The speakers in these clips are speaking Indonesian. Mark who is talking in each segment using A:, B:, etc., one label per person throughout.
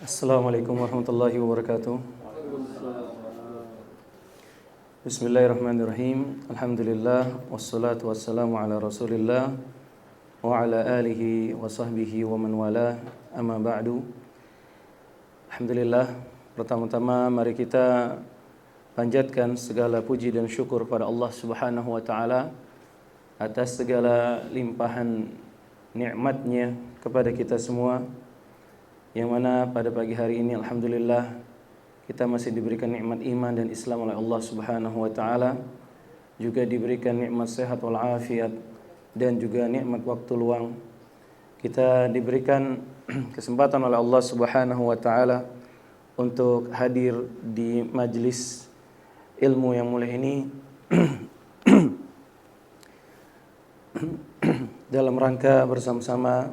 A: Assalamualaikum warahmatullahi wabarakatuh. Bismillahirrahmanirrahim. Alhamdulillah wassalatu wassalamu ala Rasulillah wa ala alihi wa sahbihi wa man walah. Amma ba'du. Alhamdulillah, pertama-tama mari kita panjatkan segala puji dan syukur pada Allah Subhanahu wa taala atas segala limpahan nikmat-Nya kepada kita semua, yang mana pada pagi hari ini alhamdulillah kita masih diberikan nikmat iman dan Islam oleh Allah Subhanahu wa taala, juga diberikan nikmat sehat wal afiat dan juga nikmat waktu luang. Kita diberikan kesempatan oleh Allah Subhanahu wa taala untuk hadir di majlis ilmu yang mulia ini dalam rangka bersama-sama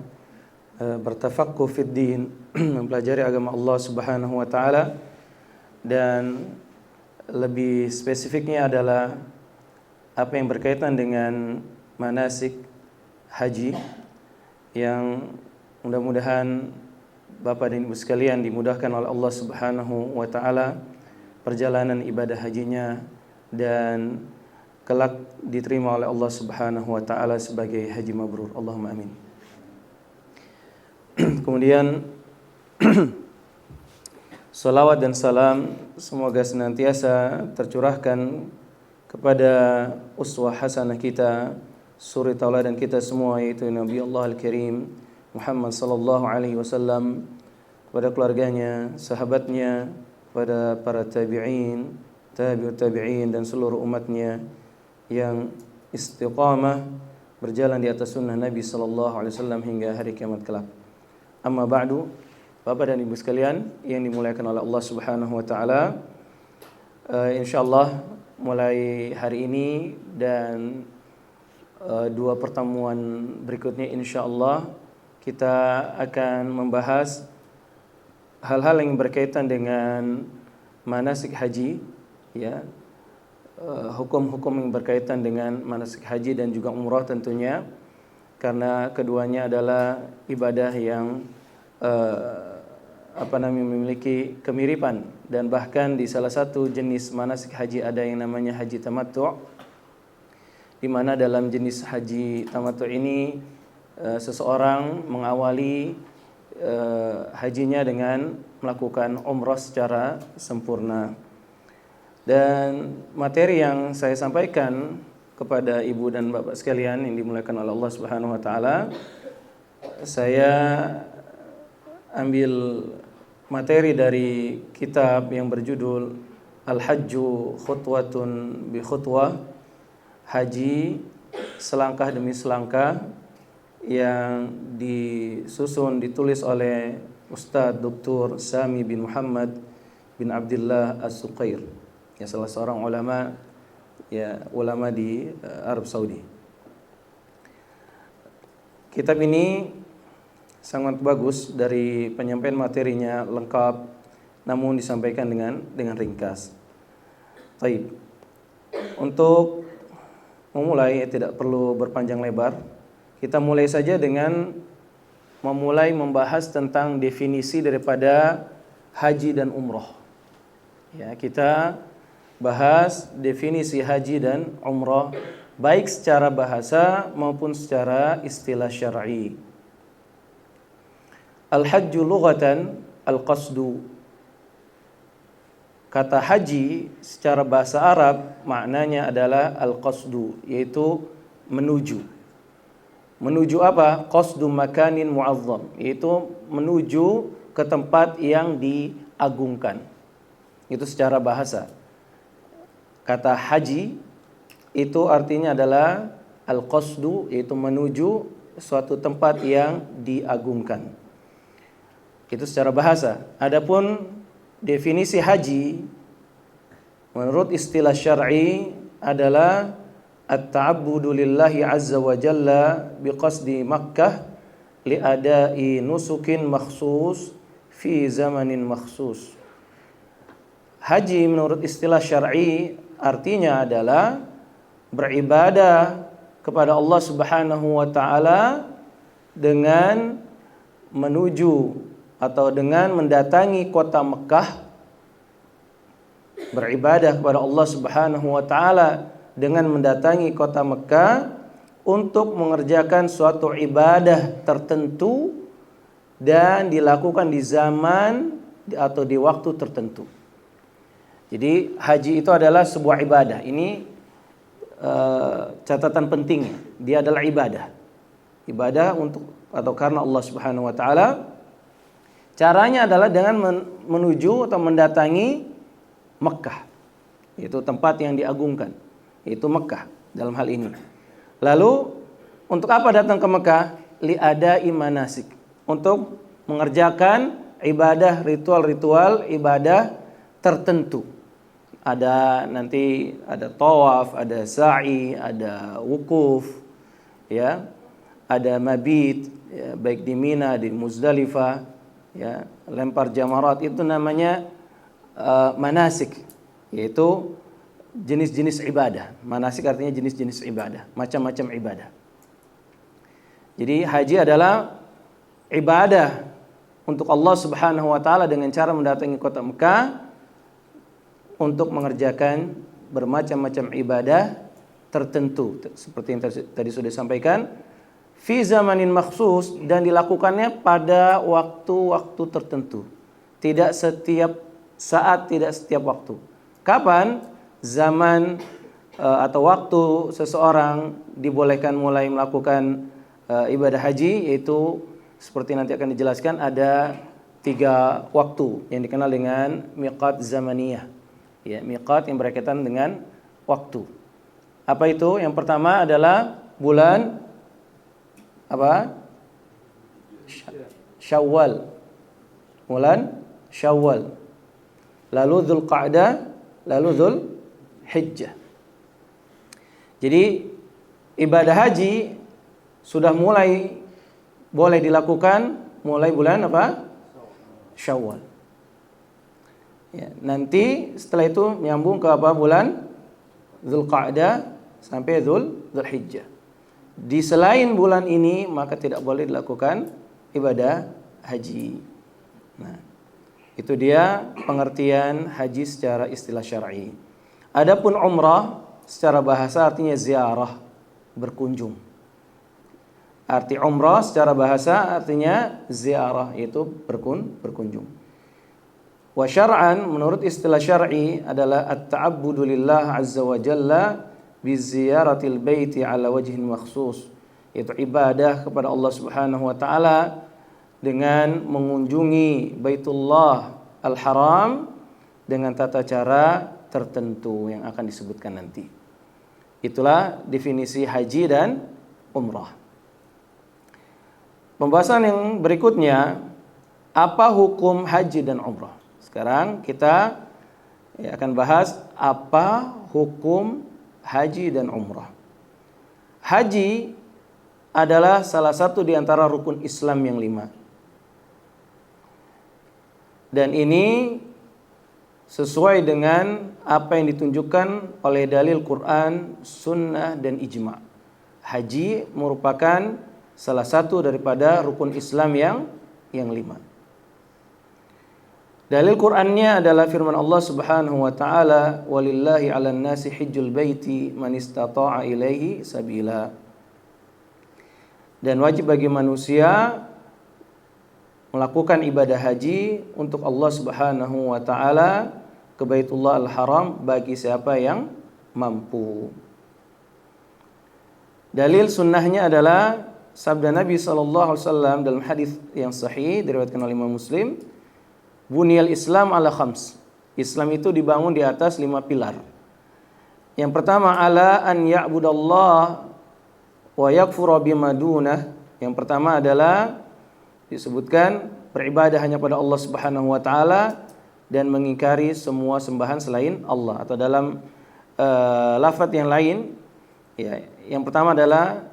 A: bertafaqquh fid din, mempelajari agama Allah Subhanahu wa taala, dan lebih spesifiknya adalah apa yang berkaitan dengan manasik haji, yang mudah-mudahan Bapak dan Ibu sekalian dimudahkan oleh Allah Subhanahu wa taala perjalanan ibadah hajinya dan kelak diterima oleh Allah Subhanahu wa taala sebagai haji mabrur. Allahumma amin. Kemudian salawat dan salam semoga senantiasa tercurahkan kepada uswah hasanah kita, suri tauladan kita semua, yaitu Nabi Allah Al-Karim Muhammad sallallahu alaihi wasallam, kepada keluarganya, sahabatnya, kepada para tabi'in, tabi'ut tabi'in dan seluruh umatnya yang istiqamah berjalan di atas sunnah Nabi sallallahu alaihi wasallam hingga hari kiamat kelak. Amma ba'du, Bapak dan Ibu sekalian yang dimuliakan oleh Allah Subhanahu wa taala, insyaallah mulai hari ini dan dua pertemuan berikutnya insyaallah kita akan membahas hal-hal yang berkaitan dengan manasik haji, ya. Hukum-hukum yang berkaitan dengan manasik haji dan juga umrah tentunya, karena keduanya adalah ibadah yang memiliki kemiripan, dan bahkan di salah satu jenis manasik haji ada yang namanya haji tamattu', di mana dalam jenis haji tamattu' ini seseorang mengawali hajinya dengan melakukan umrah secara sempurna. Dan materi yang saya sampaikan kepada ibu dan bapak sekalian yang dimuliakan oleh Allah Subhanahu wa taala, saya ambil materi dari kitab yang berjudul Al-Hajju Khutwatun bi Khutwah, Haji Selangkah Demi Selangkah, yang ditulis oleh Ustadz Dr. Sami bin Muhammad bin Abdullah As-Suqair, ya, salah seorang ulama di Arab Saudi. Kitab ini sangat bagus, dari penyampaian materinya lengkap namun disampaikan dengan ringkas. Baik. Untuk memulai, tidak perlu berpanjang lebar. Kita mulai saja dengan memulai membahas tentang definisi daripada haji dan umroh. Ya, kita bahas definisi haji dan umrah baik secara bahasa maupun secara istilah syar'i. Al-hajju lughatan al-qasdu. Kata haji secara bahasa Arab maknanya adalah al-qasdu, yaitu menuju. Menuju apa? Qasdu makanin mu'azzam, yaitu menuju ke tempat yang diagungkan. Itu secara bahasa. Kata haji itu artinya adalah al-qasdu, yaitu menuju suatu tempat yang diagungkan. Itu secara bahasa. Adapun definisi haji menurut istilah syar'i adalah at-ta'abbudu lillahi azza wa jalla biqasdi Makkah li ada'i nusukin makhsus fi zamanin makhsus. Haji menurut istilah syar'i artinya adalah beribadah kepada Allah Subhanahu wa taala dengan menuju atau dengan mendatangi kota Mekah, beribadah kepada Allah Subhanahu wa taala dengan mendatangi kota Mekah untuk mengerjakan suatu ibadah tertentu dan dilakukan di zaman atau di waktu tertentu. Jadi haji itu adalah sebuah ibadah. Ini catatan pentingnya. Dia adalah ibadah. Ibadah untuk atau karena Allah Subhanahu wa taala. Caranya adalah dengan menuju atau mendatangi Mekah. Itu tempat yang diagungkan. Itu Mekah dalam hal ini. Lalu untuk apa datang ke Mekah? Li'ada'i manasik. Untuk mengerjakan ibadah, ritual-ritual ibadah tertentu. Nanti ada tawaf, ada sa'i, ada wukuf, ya, ada mabit, ya, baik di Mina, di Muzdalifah, ya, lempar jamarat, itu namanya manasik, yaitu jenis-jenis ibadah. Manasik artinya jenis-jenis ibadah, macam-macam ibadah. Jadi haji adalah ibadah untuk Allah Subhanahu wa taala dengan cara mendatangi kota Mekah untuk mengerjakan bermacam-macam ibadah tertentu seperti yang tadi sudah disampaikan, fi zamanin makhsus, dan dilakukannya pada waktu-waktu tertentu. Tidak setiap saat, tidak setiap waktu. Kapan zaman atau waktu seseorang dibolehkan mulai melakukan ibadah haji, yaitu seperti nanti akan dijelaskan ada 3 waktu yang dikenal dengan miqat zamaniyah. Ya, miqat yang berkaitan dengan waktu. Apa itu? Yang pertama adalah bulan apa? Syawal. Bulan Syawal. Lalu Dzulqa'dah, lalu Dzulhijjah. Jadi ibadah haji sudah mulai boleh dilakukan mulai bulan apa? Syawal. Ya, nanti setelah itu menyambung ke apa? Bulan Dzulqa'dah sampai Dzulhijjah. Di selain bulan ini maka tidak boleh dilakukan ibadah haji. Nah, itu dia pengertian haji secara istilah syar'i. Adapun umrah secara bahasa artinya ziarah, berkunjung. Arti umrah secara bahasa artinya ziarah, yaitu berkunjung. Wa syar'an, menurut istilah syar'i adalah at-ta'abbudu lillah azza wa jalla bi ziyaratil baiti ala wajhin makhsus, yaitu ibadah kepada Allah Subhanahu wa taala dengan mengunjungi Baitullah Al-Haram dengan tata cara tertentu yang akan disebutkan nanti. Itulah definisi haji dan umrah. Pembahasan yang berikutnya, apa hukum haji dan umrah? Sekarang kita akan bahas apa hukum haji dan umrah. Haji adalah salah satu di antara rukun Islam yang 5. Dan ini sesuai dengan apa yang ditunjukkan oleh dalil Quran, sunnah, dan ijma'. Haji merupakan salah satu daripada rukun Islam yang 5. Dalil Qur'annya adalah firman Allah Subhanahu wa taala, "Walillahi 'alan nasi hajjul baiti man istata'a ilaihi sabila." Dan wajib bagi manusia melakukan ibadah haji untuk Allah Subhanahu wa taala ke Baitullah Al-Haram bagi siapa yang mampu. Dalil sunnahnya adalah sabda Nabi sallallahu alaihi wasallam dalam hadis yang sahih diriwayatkan oleh Imam Muslim, Bunyal Islam ala khams. Islam itu dibangun di atas 5 pilar. Yang pertama, ala an ya'budallah wa yakfura bima dunah. Yang pertama adalah disebutkan beribadah hanya pada Allah Subhanahu wa taala dan mengingkari semua sembahan selain Allah. Atau dalam lafaz yang lain, ya, yang pertama adalah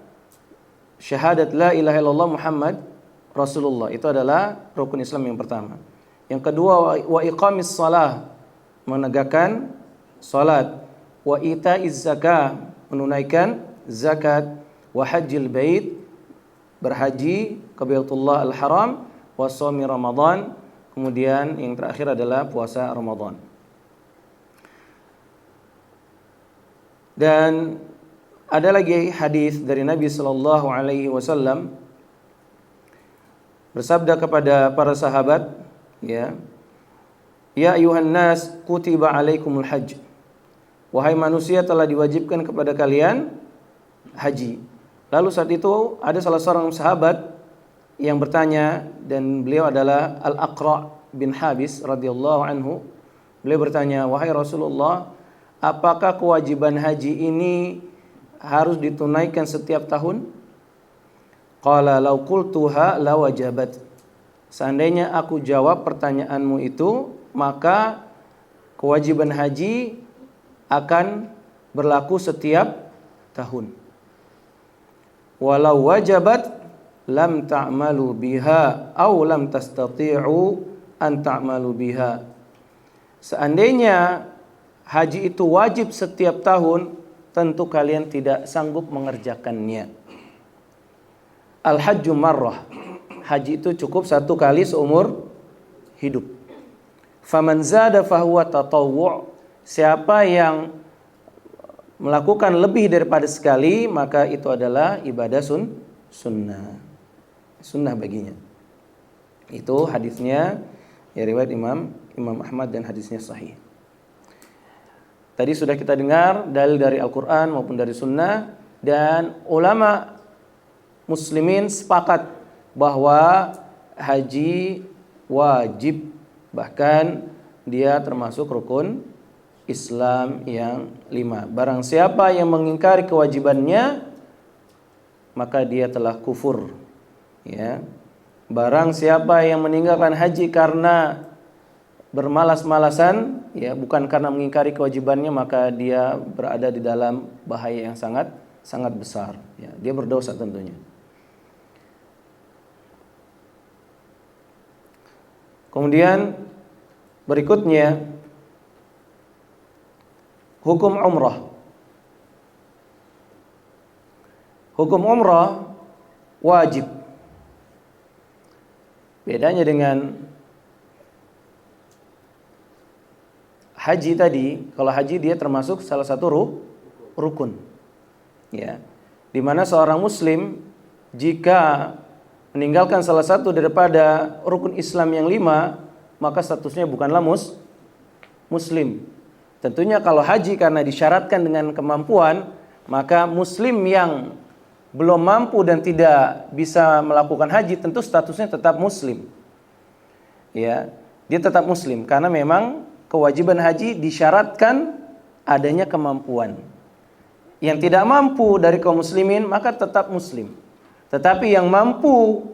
A: syahadat la ilaha illallah Muhammad Rasulullah. Itu adalah rukun Islam yang pertama. Yang kedua, wa iqamis shalah, menegakkan salat, wa itaiz zakah, menunaikan zakat, wa hajjil bait, berhaji ke Baitullah Al-Haram, wa shaumi Ramadan. Kemudian yang terakhir adalah puasa Ramadan. Dan ada lagi hadis dari Nabi sallallahu alaihi wasallam bersabda kepada para sahabat, ya ayuhan nas kutiba alaikumul hajj. Wahai manusia, telah diwajibkan kepada kalian haji. Lalu saat itu ada salah seorang sahabat yang bertanya, dan beliau adalah Al-Aqra' bin Habis radhiyallahu anhu. Beliau bertanya, wahai Rasulullah, apakah kewajiban haji ini harus ditunaikan setiap tahun? Qala law qultuha la wajabat. Seandainya aku jawab pertanyaanmu itu, maka kewajiban haji akan berlaku setiap tahun. Walau wajabat lam ta'malu biha aw lam tastati'u an ta'malu biha. Seandainya haji itu wajib setiap tahun, tentu kalian tidak sanggup mengerjakannya. Al-hajju marrah. Haji itu cukup satu kali seumur hidup. Faman zada fahuwa tatawwu'. Siapa yang melakukan lebih daripada sekali, maka itu adalah ibadah sunnah. Sunnah baginya. Itu hadisnya, ya, riwayat Imam Ahmad dan hadisnya sahih. Tadi sudah kita dengar dalil dari Al-Quran maupun dari sunnah, dan ulama muslimin sepakat bahwa haji wajib, bahkan dia termasuk rukun Islam yang 5. Barang siapa yang mengingkari kewajibannya, maka dia telah kufur, ya. Barang siapa yang meninggalkan haji karena bermalas-malasan, ya, bukan karena mengingkari kewajibannya, maka dia berada di dalam bahaya yang sangat besar, ya. Dia berdosa tentunya. Kemudian berikutnya hukum umrah. Hukum umrah wajib. Bedanya dengan haji tadi, kalau haji dia termasuk salah satu rukun, ya, di mana seorang muslim jika meninggalkan salah satu daripada rukun Islam yang 5, maka statusnya bukanlah muslim. Tentunya kalau haji karena disyaratkan dengan kemampuan, maka muslim yang belum mampu dan tidak bisa melakukan haji tentu statusnya tetap muslim. Ya, dia tetap muslim karena memang kewajiban haji disyaratkan adanya kemampuan. Yang tidak mampu dari kaum muslimin maka tetap muslim. Tetapi yang mampu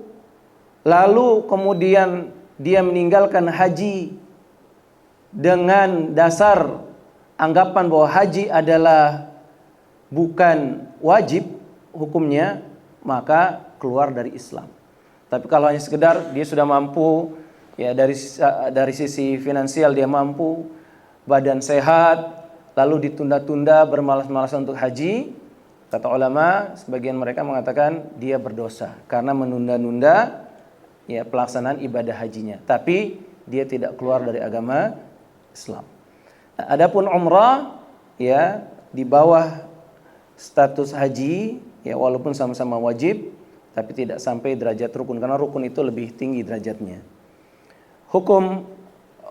A: lalu kemudian dia meninggalkan haji dengan dasar anggapan bahwa haji adalah bukan wajib hukumnya, maka keluar dari Islam. Tapi kalau hanya sekedar dia sudah mampu, ya, dari sisi finansial dia mampu, badan sehat, lalu ditunda-tunda bermalas-malasan untuk haji, kata ulama sebagian mereka mengatakan dia berdosa karena menunda-nunda, ya, pelaksanaan ibadah hajinya. Tapi dia tidak keluar dari agama Islam. Adapun umrah, ya, di bawah status haji, ya, walaupun sama-sama wajib, tapi tidak sampai derajat rukun, karena rukun itu lebih tinggi derajatnya. Hukum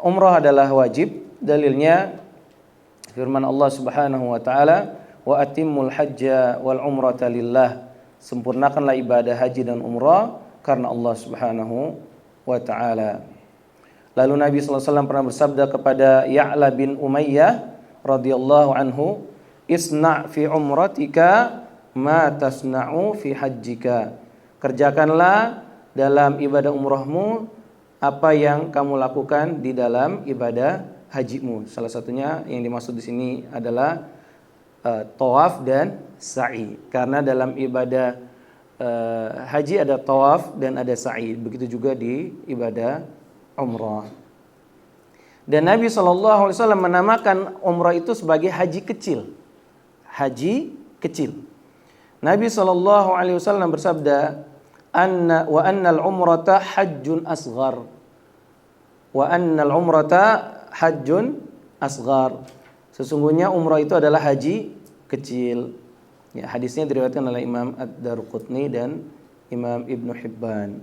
A: umrah adalah wajib. Dalilnya firman Allah Subhanahu wa taala, wa atimmul hajja wal umrata lillah. Sempurnakanlah ibadah haji dan umrah karena Allah Subhanahu wa taala. Lalu Nabi sallallahu alaihi wasallam pernah bersabda kepada Ya'la bin Umayyah radhiyallahu anhu, "Isna' fi umratika ma tasna'u fi hajjika." Kerjakanlah dalam ibadah umrahmu apa yang kamu lakukan di dalam ibadah hajimu. Salah satunya yang dimaksud di sini adalah tawaf dan sa'i. Karena dalam ibadah haji ada tawaf dan ada sa'i. Begitu juga di ibadah umrah. Dan Nabi SAW menamakan umrah itu sebagai haji kecil. Haji kecil. Nabi SAW bersabda, annal umrata hajjun asghar. Wa annal umrata hajjun asghar. Sesungguhnya umrah itu adalah haji kecil. Ya, hadisnya diriwayatkan oleh Imam Ad-Darqutni dan Imam Ibnu Hibban.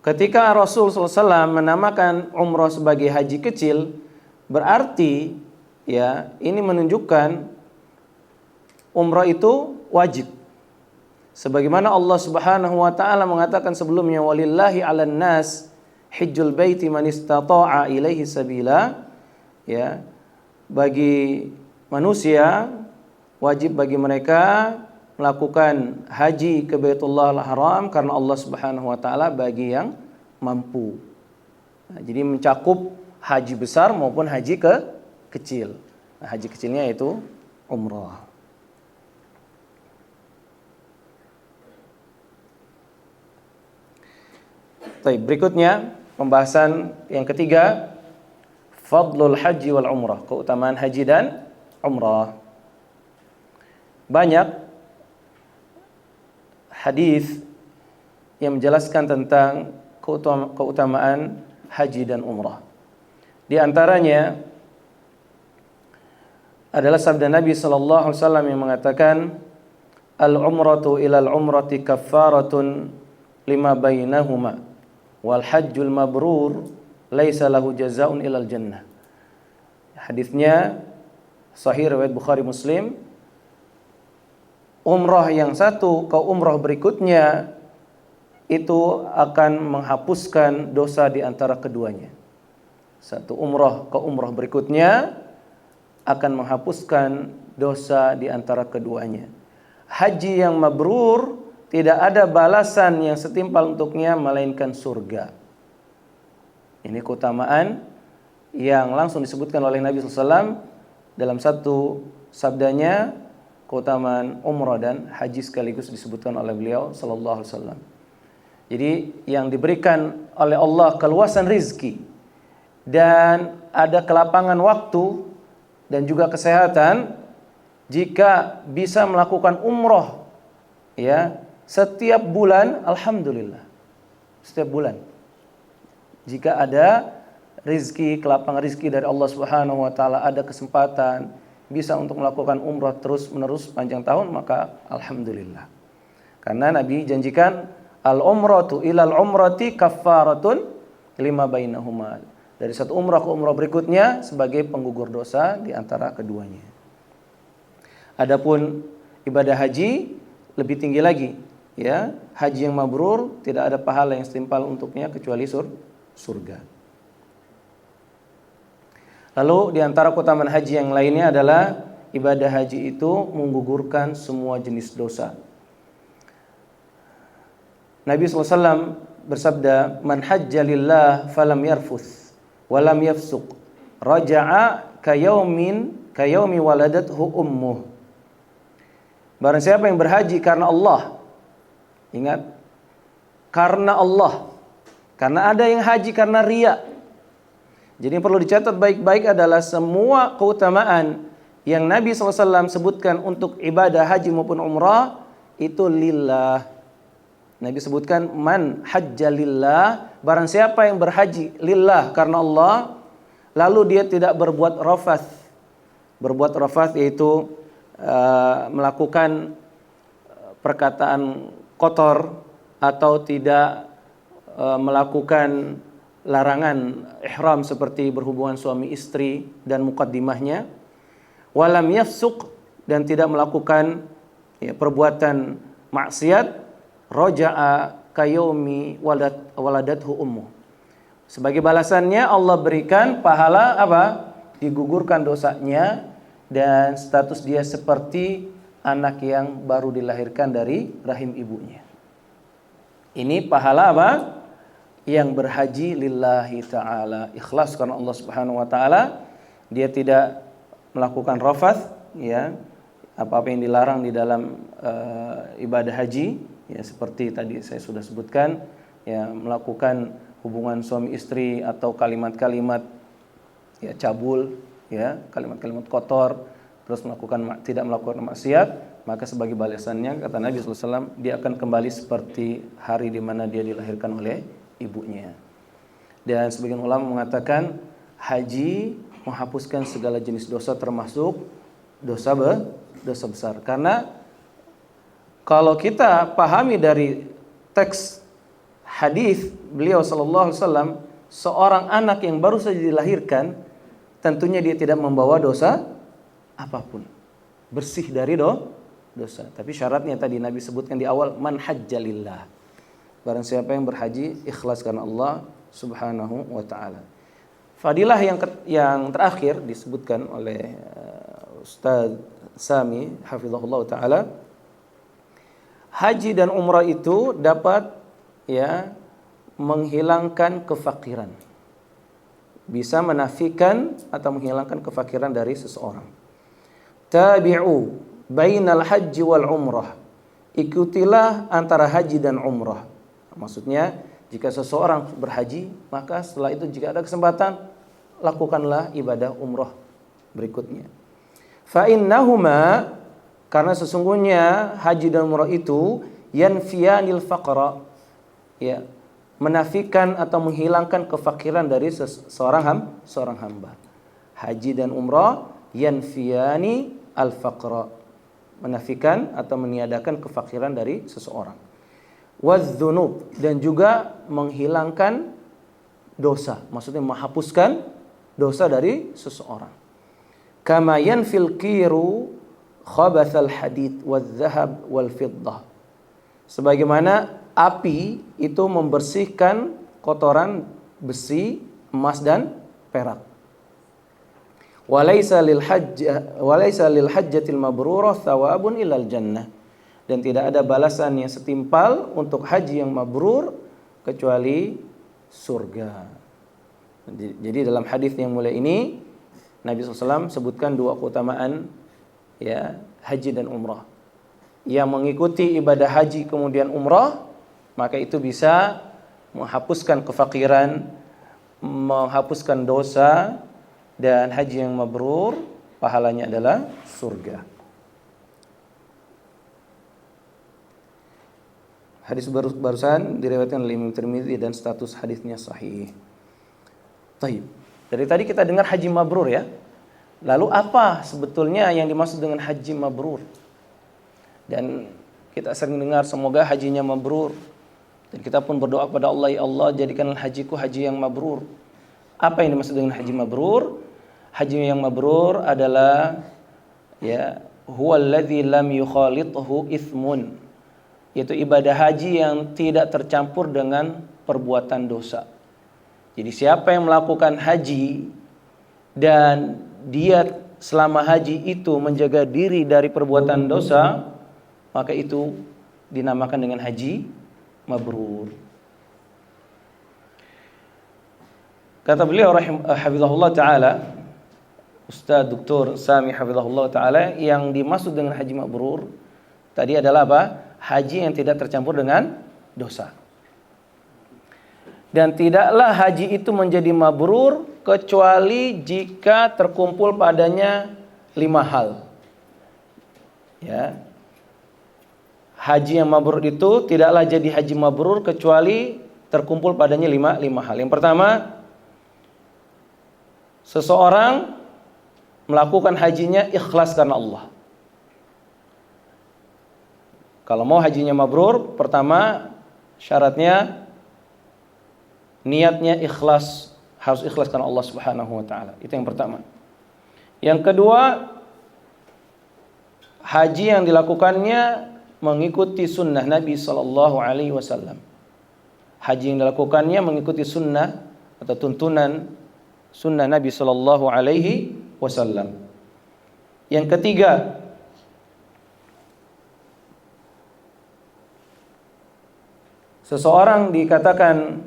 A: Ketika Rasul SAW menamakan umrah sebagai haji kecil, berarti ya ini menunjukkan umrah itu wajib. Sebagaimana Allah Subhanahu wa taala mengatakan sebelumnya, walillahi 'alan nas hijjul baiti man istata'a ilaihi sabila. Ya, bagi manusia wajib bagi mereka melakukan haji ke Baitullahil Haram karena Allah Subhanahu wa taala bagi yang mampu. Nah, jadi mencakup haji besar maupun haji kecil. Nah, haji kecilnya yaitu umrah. Baik, berikutnya pembahasan yang ketiga, fadlul haji wal umrah, keutamaan haji dan umrah. Banyak hadis yang menjelaskan tentang keutamaan haji dan umrah. Di antaranya adalah sabda Nabi sallallahu alaihi wasallam yang mengatakan, al-umratu ilal umrati kaffaratun lima bainahuma wal hajjul mabrur laisa lahu jazaa'un ilal jannah. Hadisnya sahih riwayat Bukhari Muslim. Umrah yang satu ke umrah berikutnya itu akan menghapuskan dosa di antara keduanya. Satu umrah ke umrah berikutnya akan menghapuskan dosa di antara keduanya. Haji yang mabrur tidak ada balasan yang setimpal untuknya melainkan surga. Ini keutamaan yang langsung disebutkan oleh Nabi SAW dalam satu sabdanya, keutamaan umrah dan haji sekaligus disebutkan oleh beliau sallallahu alaihi wasallam. Jadi yang diberikan oleh Allah keluasan rizki dan ada kelapangan waktu dan juga kesehatan jika bisa melakukan umrah ya setiap bulan, alhamdulillah. Setiap bulan. Jika ada rizki, kelapangan rizki dari Allah Subhanahu wa taala, ada kesempatan bisa untuk melakukan umrah terus-menerus panjang tahun, maka alhamdulillah. Karena Nabi janjikan al-umratu ilal umrati kaffaratun lima bainahuma. Dari satu umrah ke umrah berikutnya sebagai penggugur dosa di antara keduanya. Adapun ibadah haji lebih tinggi lagi, ya. Haji yang mabrur tidak ada pahala yang setimpal untuknya kecuali surga. Lalu di antara keutamaan haji yang lainnya adalah ibadah haji itu menggugurkan semua jenis dosa. Nabi SAW bersabda, man hajja lillah falam yarfuth walam yafsuq raja'a kayaumi waladathu ummuh. Barang siapa yang berhaji karena Allah, ingat, karena Allah, karena ada yang haji karena riya. Jadi yang perlu dicatat baik-baik adalah semua keutamaan yang Nabi SAW sebutkan untuk ibadah haji maupun umrah itu lillah. Nabi sebutkan man hajja lillah, barang siapa yang berhaji lillah karena Allah, lalu dia tidak berbuat rafath. Berbuat rafath yaitu melakukan perkataan kotor atau tidak melakukan larangan ihram seperti berhubungan suami istri dan muqaddimahnya, walam yafsuq, dan tidak melakukan perbuatan maksiat, raja'a kayaumi waladathu ummu. Sebagai balasannya Allah berikan pahala apa? Digugurkan dosanya dan status dia seperti anak yang baru dilahirkan dari rahim ibunya. Ini pahala apa? Yang berhaji lillahi ta'ala, ikhlas karena Allah Subhanahu wa taala. Dia tidak melakukan rafath, ya, apa-apa yang dilarang di dalam ibadah haji, ya, seperti tadi saya sudah sebutkan, ya, melakukan hubungan suami istri atau kalimat-kalimat ya cabul, ya, kalimat-kalimat kotor terus tidak melakukan maksiat, maka sebagai balasannya kata Nabi SAW, dia akan kembali seperti hari di mana dia dilahirkan oleh ibunya. Dan sebagian ulama mengatakan haji menghapuskan segala jenis dosa termasuk dosa besar. Karena kalau kita pahami dari teks hadis beliau sallallahu alaihi wasallam, seorang anak yang baru saja dilahirkan tentunya dia tidak membawa dosa apapun, bersih dari dosa. Tapi syaratnya tadi Nabi sebutkan di awal, man hajjalillah, barang siapa yang berhaji ikhlas karena Allah Subhanahu wa taala. Fadilah yang terakhir disebutkan oleh Ustaz Sami hafizahullah taala, haji dan umrah itu dapat menghilangkan kefakiran, bisa menafikan atau menghilangkan kefakiran dari seseorang. Tabi'u bainal haji wal umrah, ikutilah antara haji dan umrah. Maksudnya jika seseorang berhaji, maka setelah itu jika ada kesempatan lakukanlah ibadah umrah berikutnya. Fa innahuma, karena sesungguhnya haji dan umrah itu yanfiyanil faqra, menafikan atau menghilangkan kefakiran dari seorang hamba. Haji dan umrah yanfiyani al-faqra, menafikan atau meniadakan kefakiran dari seseorang. Wadz-dzunub, dan juga menghilangkan dosa, maksudnya menghapuskan dosa dari seseorang. Kama yanfil qiru khabathal hadid wadz-dzahab wal fiddah, sebagaimana api itu membersihkan kotoran besi, emas dan perak. Walaysa lil hajjatil mabrurah thawabun ilal jannah, dan tidak ada balasan yang setimpal untuk haji yang mabrur kecuali surga. Jadi dalam hadis yang mulia ini Nabi SAW sebutkan dua keutamaan haji dan umrah. Yang mengikuti ibadah haji kemudian umrah, maka itu bisa menghapuskan kefakiran, menghapuskan dosa, dan haji yang mabrur pahalanya adalah surga. Hadis barusan diriwayatkan oleh Imam Tirmidzi dan status hadisnya sahih. Taib. Dari tadi kita dengar haji mabrur ya. Lalu apa sebetulnya yang dimaksud dengan haji mabrur? Dan kita sering dengar semoga hajinya mabrur. Dan kita pun berdoa kepada Allah, ya Allah jadikanlah hajiku haji yang mabrur. Apa yang dimaksud dengan haji mabrur? Haji yang mabrur adalah huwallazi lam yukhalituhu itsmun, yaitu ibadah haji yang tidak tercampur dengan perbuatan dosa. Jadi siapa yang melakukan haji dan dia selama haji itu menjaga diri dari perbuatan dosa, maka itu dinamakan dengan haji mabrur. Kata beliau hafizahullah taala, Ustaz Dr. Sami hafizahullah taala, yang dimaksud dengan haji mabrur tadi adalah apa? Haji yang tidak tercampur dengan dosa. Dan tidaklah haji itu menjadi mabrur kecuali jika terkumpul padanya 5 hal. Haji yang mabrur itu tidaklah jadi haji mabrur kecuali terkumpul padanya 5 hal. Yang pertama, seseorang melakukan hajinya ikhlas karena Allah. Kalau mau hajinya mabrur, pertama syaratnya niatnya ikhlas, harus ikhlas karena Allah Subhanahu wa taala. Itu yang pertama. Yang kedua, haji yang dilakukannya mengikuti sunnah Nabi sallallahu alaihi wasallam. Haji yang dilakukannya mengikuti sunnah atau tuntunan sunnah Nabi sallallahu alaihi wasallam. Yang ketiga, seseorang dikatakan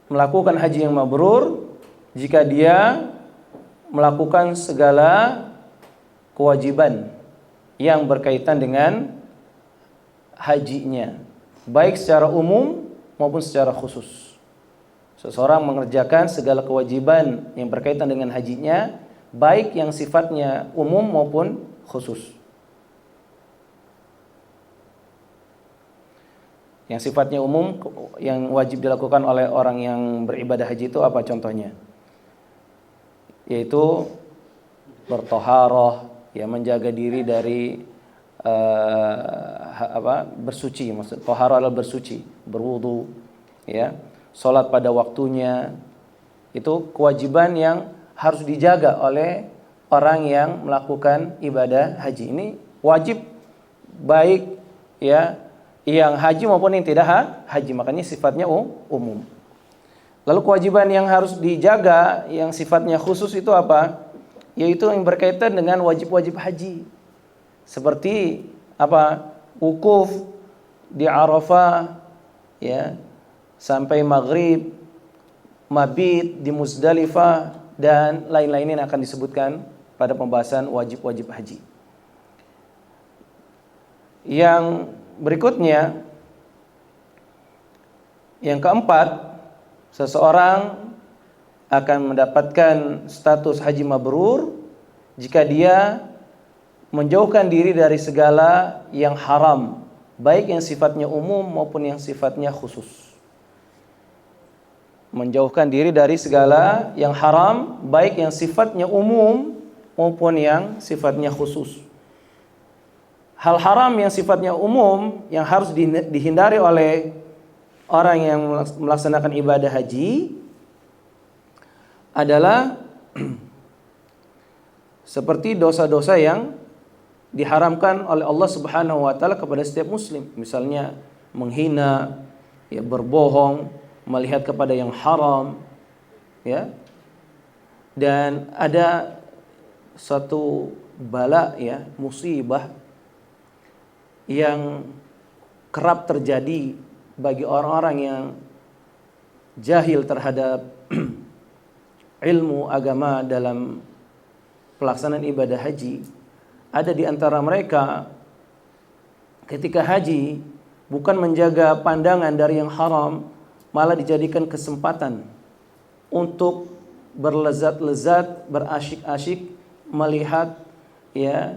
A: melakukan haji yang mabrur jika dia melakukan segala kewajiban yang berkaitan dengan hajinya, baik secara umum maupun secara khusus. Seseorang mengerjakan segala kewajiban yang berkaitan dengan hajinya, baik yang sifatnya umum maupun khusus. Yang sifatnya umum yang wajib dilakukan oleh orang yang beribadah haji itu apa contohnya? Yaitu bertoharoh, ya, menjaga diri dari bersuci, maksud toharoh adalah bersuci, berwudu, ya, salat pada waktunya. Itu kewajiban yang harus dijaga oleh orang yang melakukan ibadah haji. Ini wajib baik, ya, yang haji maupun yang tidak haji, makanya sifatnya umum. Lalu kewajiban yang harus dijaga yang sifatnya khusus itu apa? Yaitu yang berkaitan dengan wajib-wajib haji. Seperti apa? Wukuf di Arafah, ya, sampai maghrib, mabit di Muzdalifah, dan lain-lain yang akan disebutkan pada pembahasan wajib-wajib haji. Yang berikutnya, yang keempat, seseorang akan mendapatkan status haji mabrur jika dia menjauhkan diri dari segala yang haram, baik yang sifatnya umum maupun yang sifatnya khusus. Menjauhkan diri dari segala yang haram, baik yang sifatnya umum maupun yang sifatnya khusus. Hal haram yang sifatnya umum yang harus dihindari oleh orang yang melaksanakan ibadah haji adalah seperti dosa-dosa yang diharamkan oleh Allah Subhanahu wa taala kepada setiap muslim. Misalnya menghina, ya, berbohong, melihat kepada yang haram, ya. Dan ada satu bala, ya, musibah yang kerap terjadi bagi orang-orang yang jahil terhadap ilmu agama dalam pelaksanaan ibadah haji. Ada di antara mereka ketika haji bukan menjaga pandangan dari yang haram, malah dijadikan kesempatan untuk berlezat-lezat, berasyik-asyik melihat, ya,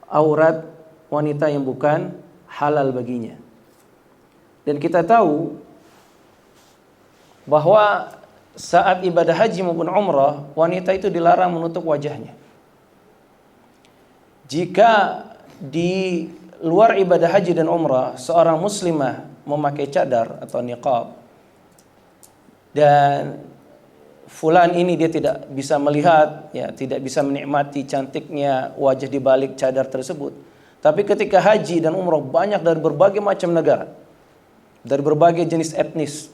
A: aurat wanita yang bukan halal baginya. Dan kita tahu bahwa saat ibadah haji maupun umrah, wanita itu dilarang menutup wajahnya. Jika di luar ibadah haji dan umrah seorang muslimah memakai cadar atau niqab, dan fulan ini dia tidak bisa melihat, ya, tidak bisa menikmati cantiknya wajah di balik cadar tersebut. Tapi ketika haji dan umrah banyak dari berbagai macam negara, dari berbagai jenis etnis,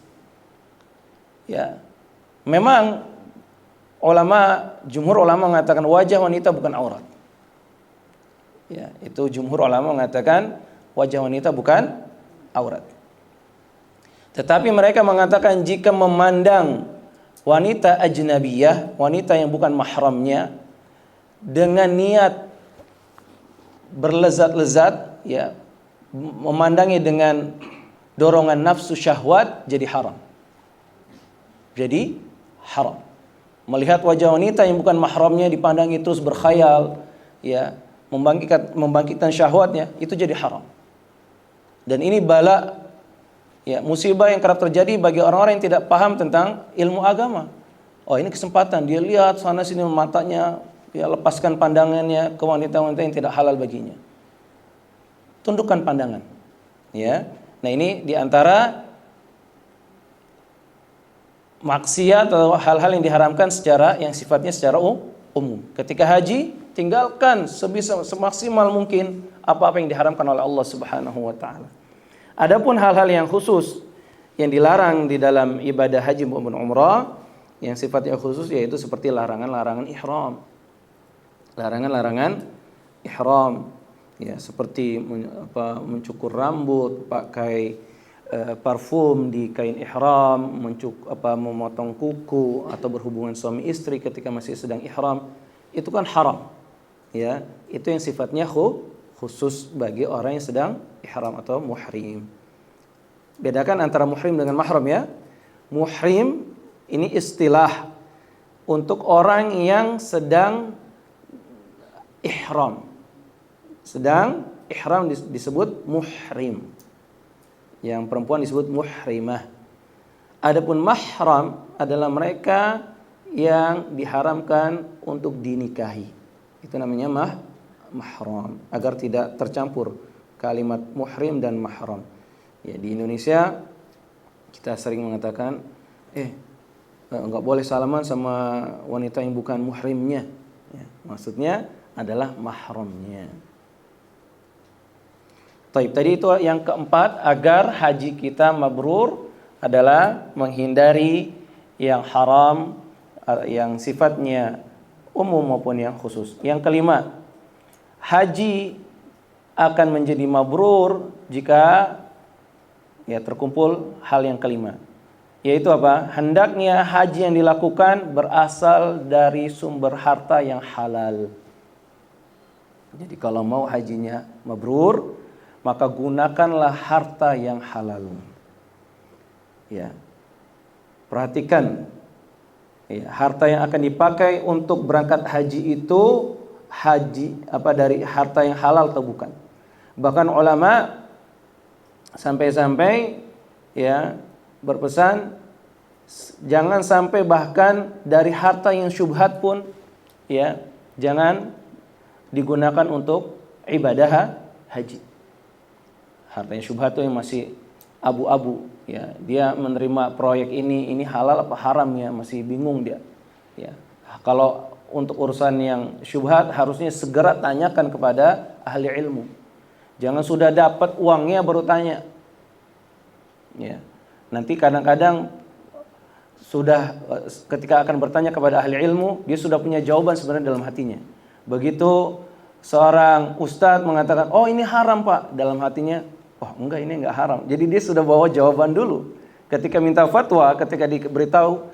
A: ya, memang jumhur ulama mengatakan wajah wanita bukan aurat. Ya, itu jumhur ulama mengatakan wajah wanita bukan aurat. Tetapi mereka mengatakan jika memandang wanita ajnabiyah, wanita yang bukan mahramnya, dengan niat berlezat-lezat, ya, memandangnya dengan dorongan nafsu syahwat, jadi haram. Jadi haram. Melihat wajah wanita yang bukan mahramnya dipandangi terus berkhayal, ya, membangkitkan syahwatnya, itu jadi haram. Dan ini bala, ya, musibah yang kerap terjadi bagi orang-orang yang tidak paham tentang ilmu agama. Oh, ini kesempatan, dia lihat sana sini matanya, ya, lepaskan pandangannya ke wanita-wanita yang tidak halal baginya. Tundukkan pandangan, ya. Nah, ini diantara maksiat atau hal-hal yang diharamkan yang sifatnya secara umum. Ketika haji, tinggalkan semaksimal mungkin apa-apa yang diharamkan oleh Allah Subhanahu wa taala. Adapun hal-hal yang khusus yang dilarang di dalam ibadah haji maupun umrah yang sifatnya khusus, yaitu seperti larangan-larangan ihram. Larangan-larangan ihram, ya, seperti mencukur rambut, pakai parfum di kain ihram, memotong kuku atau berhubungan suami istri ketika masih sedang ihram, itu kan haram, ya. Itu yang sifatnya khusus bagi orang yang sedang ihram atau muhrim. Bedakan antara muhrim dengan mahram, ya. Muhrim ini istilah untuk orang yang sedang ihram. Sedang ihram disebut muhrim. Yang perempuan disebut muhrimah. Adapun mahram adalah mereka yang diharamkan untuk dinikahi. Itu namanya mahram, agar tidak tercampur kalimat muhrim dan mahram. Ya, di Indonesia kita sering mengatakan enggak boleh salaman sama wanita yang bukan muhrimnya. Ya, maksudnya adalah mahramnya. Taib, tadi itu yang keempat, agar haji kita mabrur adalah menghindari yang haram, yang sifatnya umum maupun yang khusus. Yang kelima, haji akan menjadi mabrur jika terkumpul hal yang kelima, yaitu apa? Hendaknya haji yang dilakukan berasal dari sumber harta yang halal. Jadi kalau mau hajinya mabrur, maka gunakanlah harta yang halal. Ya. Perhatikan, harta yang akan dipakai untuk berangkat haji itu dari harta yang halal atau bukan. Bahkan ulama sampai berpesan jangan sampai bahkan dari harta yang syubhat pun jangan digunakan untuk ibadah haji. Harta yang syubhat itu yang masih abu-abu, dia menerima proyek ini halal apa haram, masih bingung dia. Kalau untuk urusan yang syubhat harusnya segera tanyakan kepada ahli ilmu. Jangan sudah dapat uangnya baru tanya. Nanti kadang-kadang sudah ketika akan bertanya kepada ahli ilmu, dia sudah punya jawaban sebenarnya dalam hatinya. Begitu seorang ustadz mengatakan, "Oh, ini haram, Pak." Dalam hatinya, "Oh, enggak, ini enggak haram." Jadi dia sudah bawa jawaban dulu. Ketika minta fatwa, ketika diberitahu,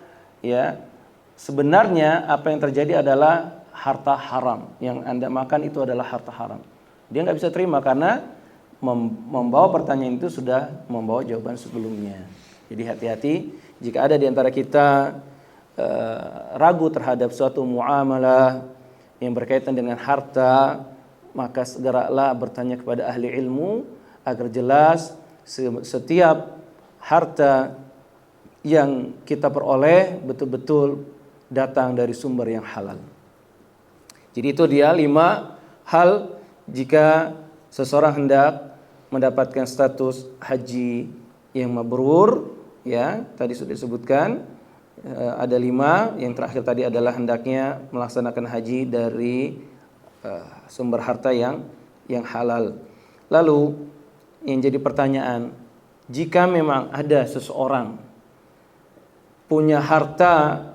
A: sebenarnya apa yang terjadi adalah harta haram. Yang Anda makan itu adalah harta haram. Dia enggak bisa terima karena membawa pertanyaan itu sudah membawa jawaban sebelumnya. Jadi hati-hati jika ada di antara kita ragu terhadap suatu muamalah yang berkaitan dengan harta, maka segeralah bertanya kepada ahli ilmu agar jelas setiap harta yang kita peroleh betul-betul datang dari sumber yang halal. Jadi itu dia 5 hal jika seseorang hendak mendapatkan status haji yang mabrur. Tadi sudah disebutkan ada 5. Yang terakhir tadi adalah hendaknya melaksanakan haji dari sumber harta yang halal. Lalu yang jadi pertanyaan, jika memang ada seseorang punya harta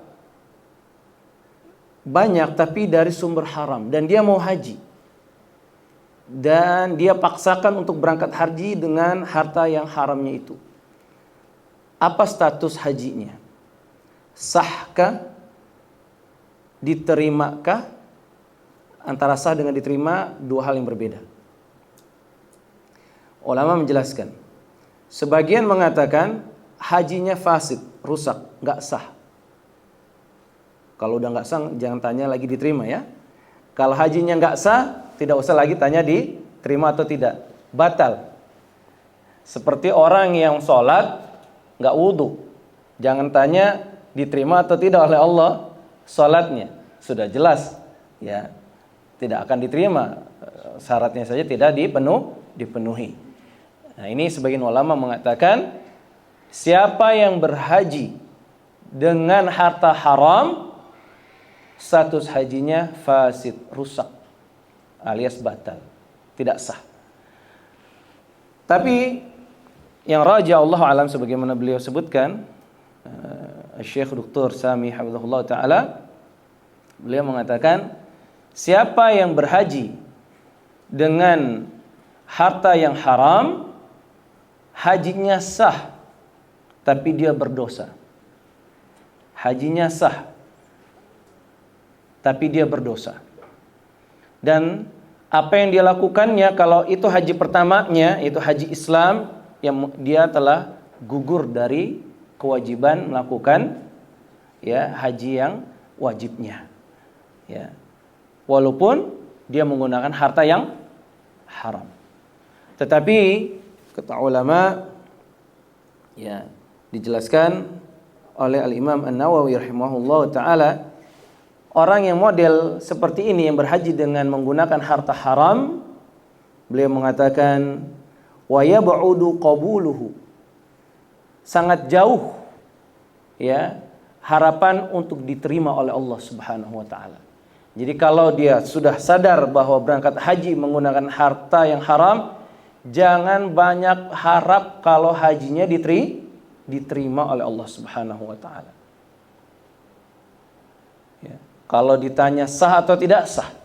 A: banyak tapi dari sumber haram dan dia mau haji, dan dia paksakan untuk berangkat haji dengan harta yang haramnya itu, apa status hajinya? Sahkah? Diterimakah? Antara sah dengan diterima dua hal yang berbeda. Ulama menjelaskan, sebagian mengatakan hajinya fasid, rusak, nggak sah. Kalau udah nggak sah, jangan tanya lagi diterima ya. Kalau hajinya nggak sah, tidak usah lagi tanya diterima atau tidak, batal. Seperti orang yang sholat nggak wudhu, jangan tanya diterima atau tidak oleh Allah sholatnya, sudah jelas tidak akan diterima, syaratnya saja tidak dipenuhi. Nah, ini sebagian ulama mengatakan siapa yang berhaji dengan harta haram, status hajinya fasid, rusak, alias batal, tidak sah. Tapi yang raja Allah alam sebagaimana beliau sebutkan, Syekh Dr. Sami hafizahullah taala, beliau mengatakan siapa yang berhaji dengan harta yang haram, hajinya sah tapi dia berdosa. Hajinya sah tapi dia berdosa. Dan apa yang dia lakukannya, kalau itu haji pertamanya, yaitu haji Islam, yang dia telah gugur dari kewajiban melakukan haji yang wajibnya. Ya. Walaupun dia menggunakan harta yang haram. Tetapi kata ulama ya dijelaskan oleh Al-Imam An-Nawawi rahimahullah taala, orang yang model seperti ini yang berhaji dengan menggunakan harta haram, beliau mengatakan wa yab'udu qabuluhu, sangat jauh ya harapan untuk diterima oleh Allah Subhanahu wa taala. Jadi kalau dia sudah sadar bahwa berangkat haji menggunakan harta yang haram, jangan banyak harap kalau hajinya diterima oleh Allah Subhanahu wa taala. Ya. Kalau ditanya sah atau tidak sah.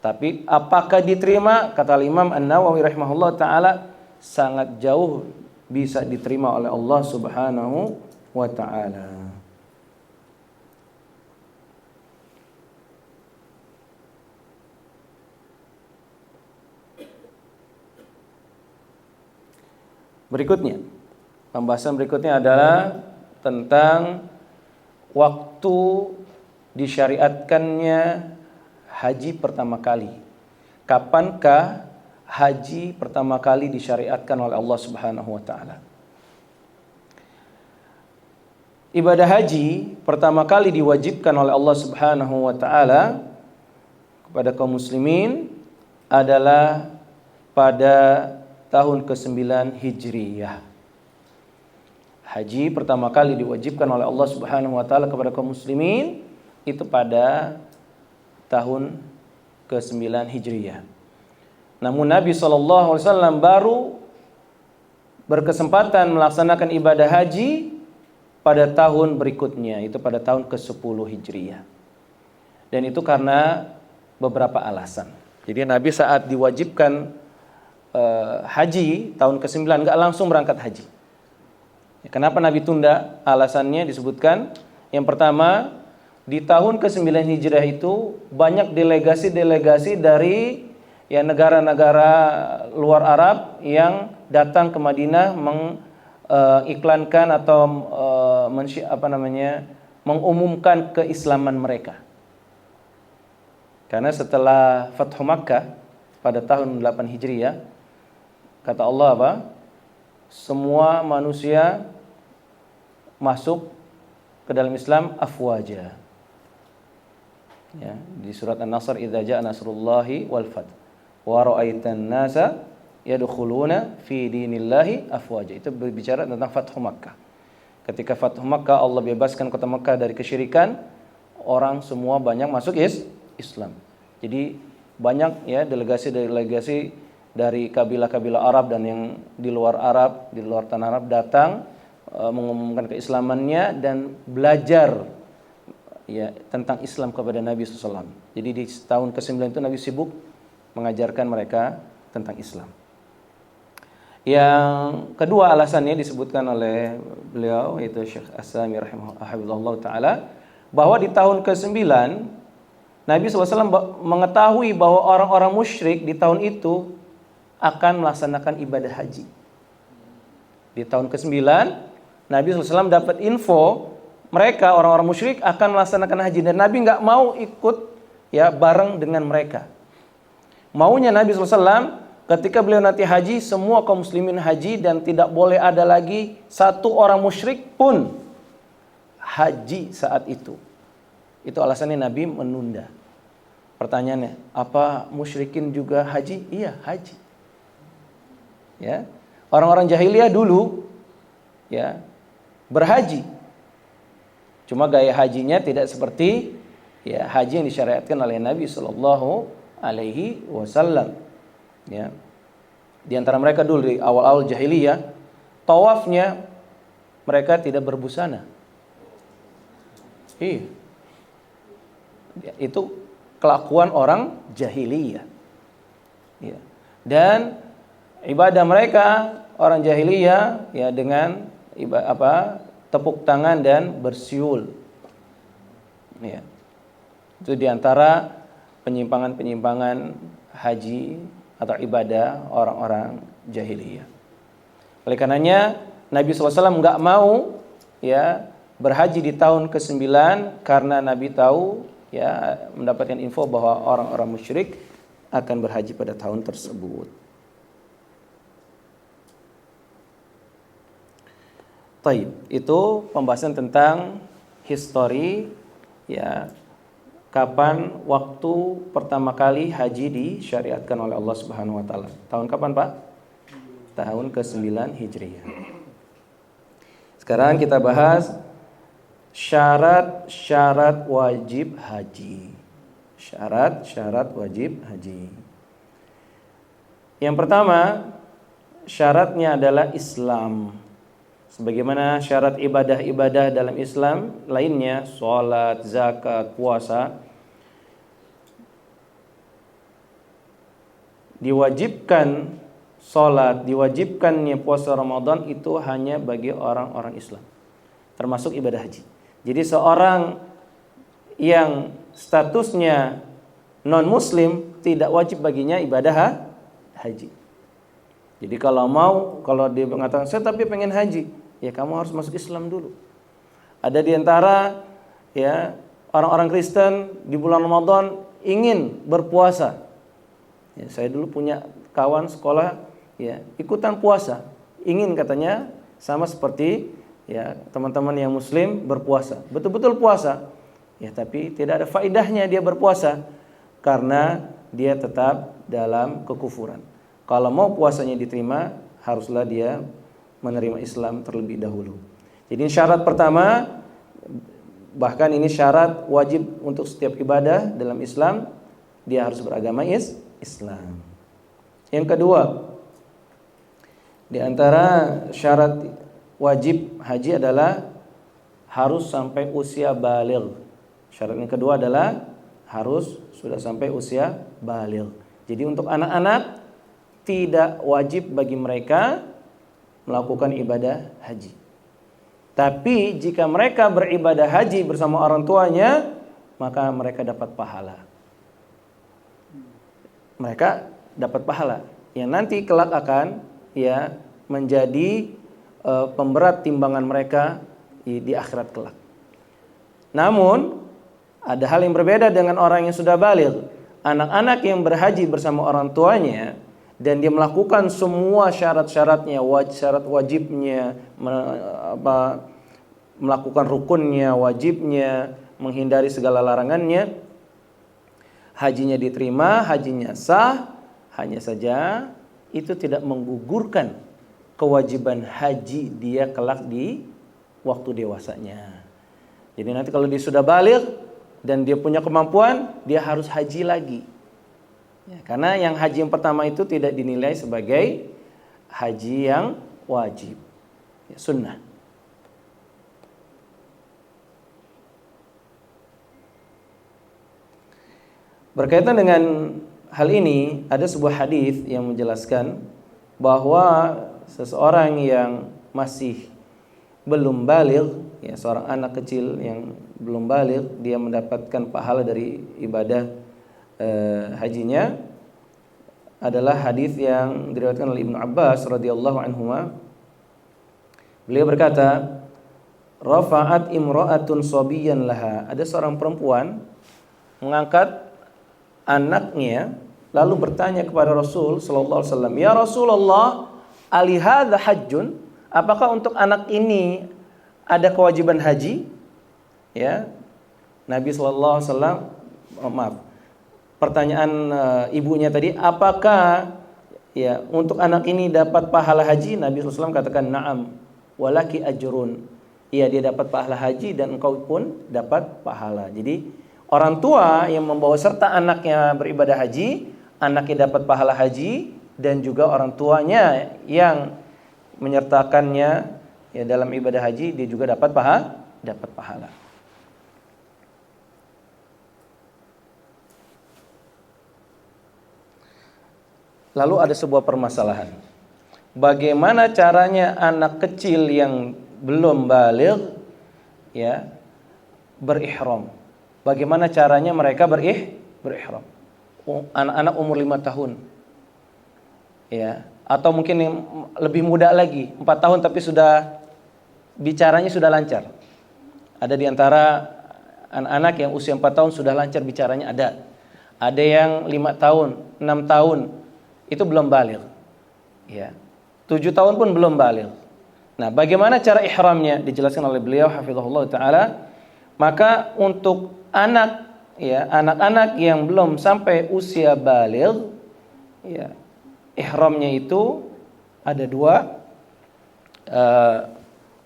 A: Tapi apakah diterima? Kata Imam An-Nawawi rahimahullah taala, sangat jauh bisa diterima oleh Allah Subhanahu wa taala. Berikutnya, pembahasan berikutnya adalah tentang waktu disyariatkannya haji pertama kali. Kapankah haji pertama kali disyariatkan oleh Allah Subhanahu wa taala? Ibadah haji pertama kali diwajibkan oleh Allah Subhanahu wa taala kepada kaum muslimin adalah pada tahun ke-9 Hijriyah. Haji pertama kali diwajibkan oleh Allah Subhanahu wa taala kepada kaum muslimin itu pada tahun ke-9 Hijriyah. Namun Nabi SAW baru berkesempatan melaksanakan ibadah haji pada tahun berikutnya, itu pada tahun ke-10 Hijriyah. Dan itu karena beberapa alasan. Jadi Nabi saat diwajibkan haji tahun ke-9 enggak langsung berangkat haji. Kenapa Nabi tunda? Alasannya disebutkan, yang pertama, di tahun ke-9 Hijriah itu banyak delegasi-delegasi dari ya negara-negara luar Arab yang datang ke Madinah mengiklankan atau mengumumkan keislaman mereka. Karena setelah Fathu Makkah pada tahun 8 Hijriah, kata Allah apa? Semua manusia masuk ke dalam Islam afwaja. Ya, di surat An-Nasr, idza jaa nasrullahi wal fath wa ra'aitan nasa yadkhuluna fi dinillahi afwaja. Itu berbicara tentang Fathu Makkah. Ketika Fathu Makkah, Allah bebaskan kota Makkah dari kesyirikan, orang semua banyak masuk Islam. Jadi banyak ya delegasi-delegasi dari kabilah-kabilah Arab dan yang di luar Arab, di luar tanah Arab datang mengumumkan keislamannya dan belajar ya tentang Islam kepada Nabi SAW. Jadi di tahun ke-9 itu Nabi sibuk mengajarkan mereka tentang Islam. Yang kedua alasannya disebutkan oleh beliau, yaitu Syekh As-Sami rahimahullah ta'ala, bahwa di tahun ke-9 Nabi SAW mengetahui bahwa orang-orang musyrik di tahun itu akan melaksanakan ibadah haji. Di tahun ke-9 Nabi SAW dapat info mereka orang-orang musyrik akan melaksanakan haji, dan Nabi nggak mau ikut ya bareng dengan mereka. Maunya Nabi SAW ketika beliau nanti haji, semua kaum muslimin haji dan tidak boleh ada lagi satu orang musyrik pun haji saat itu. Itu alasannya Nabi menunda. Pertanyaannya, apa musyrikin juga haji? Iya, haji. Ya, orang-orang jahiliyah dulu ya berhaji. Cuma gaya hajinya tidak seperti ya haji yang disyariatkan oleh Nabi sallallahu alaihi wasallam. Ya. Di antara mereka dulu di awal-awal jahiliyah, tawafnya mereka tidak berbusana. Iya. Itu kelakuan orang jahiliyah. Ya. Dan ibadah mereka orang jahiliyah ya dengan tepuk tangan dan bersiul. Ya. Itu diantara penyimpangan-penyimpangan haji atau ibadah orang-orang jahiliyah. Oleh karenanya Nabi SAW nggak mau ya berhaji di tahun ke-9 karena Nabi tahu, ya, mendapatkan info bahwa orang-orang musyrik akan berhaji pada tahun tersebut. Taib, itu pembahasan tentang histori, ya, kapan waktu pertama kali haji disyariatkan oleh Allah Subhanahu wa taala. Tahun kapan, Pak? Tahun ke-9 Hijriah. Sekarang kita bahas syarat-syarat wajib haji. Syarat-syarat wajib haji. Yang pertama, syaratnya adalah Islam. Sebagaimana syarat ibadah-ibadah dalam Islam lainnya, sholat, zakat, puasa, diwajibkan sholat, diwajibkannya puasa Ramadan itu hanya bagi orang-orang Islam, termasuk ibadah haji. Jadi seorang yang statusnya non-muslim tidak wajib baginya ibadah haji. Jadi kalau dia mengatakan saya tapi pengen haji, ya kamu harus masuk Islam dulu. Ada di antara, ya, orang-orang Kristen di bulan Ramadan ingin berpuasa. Ya, saya dulu punya kawan sekolah, ya, ikutan puasa, ingin katanya sama seperti, ya, teman-teman yang muslim berpuasa, betul-betul puasa. Ya, tapi tidak ada faedahnya dia berpuasa karena dia tetap dalam kekufuran. Kalau mau puasanya diterima, haruslah dia menerima Islam terlebih dahulu. Jadi syarat pertama, bahkan ini syarat wajib untuk setiap ibadah dalam Islam, dia harus beragama Islam. Yang kedua, di antara syarat wajib haji adalah harus sampai usia baligh. Syarat yang kedua adalah harus sudah sampai usia baligh. Jadi untuk anak-anak tidak wajib bagi mereka melakukan ibadah haji. Tapi jika mereka beribadah haji bersama orang tuanya, maka mereka dapat pahala. Mereka dapat pahala yang nanti kelak akan, ya, menjadi pemberat timbangan mereka di akhirat kelak. Namun ada hal yang berbeda dengan orang yang sudah baligh. Anak-anak yang berhaji bersama orang tuanya dan dia melakukan semua syarat-syaratnya, syarat wajibnya, melakukan rukunnya, wajibnya, menghindari segala larangannya, hajinya diterima, hajinya sah. Hanya saja itu tidak menggugurkan kewajiban haji dia kelak di waktu dewasanya. Jadi nanti kalau dia sudah baligh dan dia punya kemampuan, dia harus haji lagi. Ya, karena yang haji yang pertama itu tidak dinilai sebagai haji yang wajib, ya, sunnah. Berkaitan dengan hal ini, ada sebuah hadis yang menjelaskan bahwa seseorang yang masih belum baligh, ya, seorang anak kecil yang belum baligh, dia mendapatkan pahala dari ibadah hajinya adalah hadis yang diriwayatkan oleh Ibnu Abbas radhiyallahu anhuma. Beliau berkata, rafa'at imra'atun sabiyan laha. Ada seorang perempuan mengangkat anaknya lalu bertanya kepada Rasul sallallahu alaihi wasallam, "Ya Rasulullah, ali hadza hajjun?" Apakah untuk anak ini ada kewajiban haji? Ya. Nabi sallallahu alaihi wasallam, pertanyaan ibunya tadi, apakah, ya, untuk anak ini dapat pahala haji? Nabi sallallahu alaihi wasallam katakan, "Na'am, walaki ajrun." Iya, dia dapat pahala haji dan engkau pun dapat pahala. Jadi orang tua yang membawa serta anaknya beribadah haji, anaknya dapat pahala haji, dan juga orang tuanya yang menyertakannya, ya, dalam ibadah haji, dia juga dapat pahala. Lalu ada sebuah permasalahan. Bagaimana caranya anak kecil yang belum baligh, ya, berihram? Bagaimana caranya mereka berihram? Anak-anak umur 5 tahun. Ya, atau mungkin yang lebih muda lagi, 4 tahun tapi sudah bicaranya sudah lancar. Ada di antara anak-anak yang usia 4 tahun sudah lancar bicaranya ada. Ada yang 5 tahun, 6 tahun itu belum baligh. Ya. 7 tahun pun belum baligh. Nah, bagaimana cara ihramnya dijelaskan oleh beliau hafizahullah taala. Maka untuk anak ya, anak-anak yang belum sampai usia baligh ya, ihramnya itu ada dua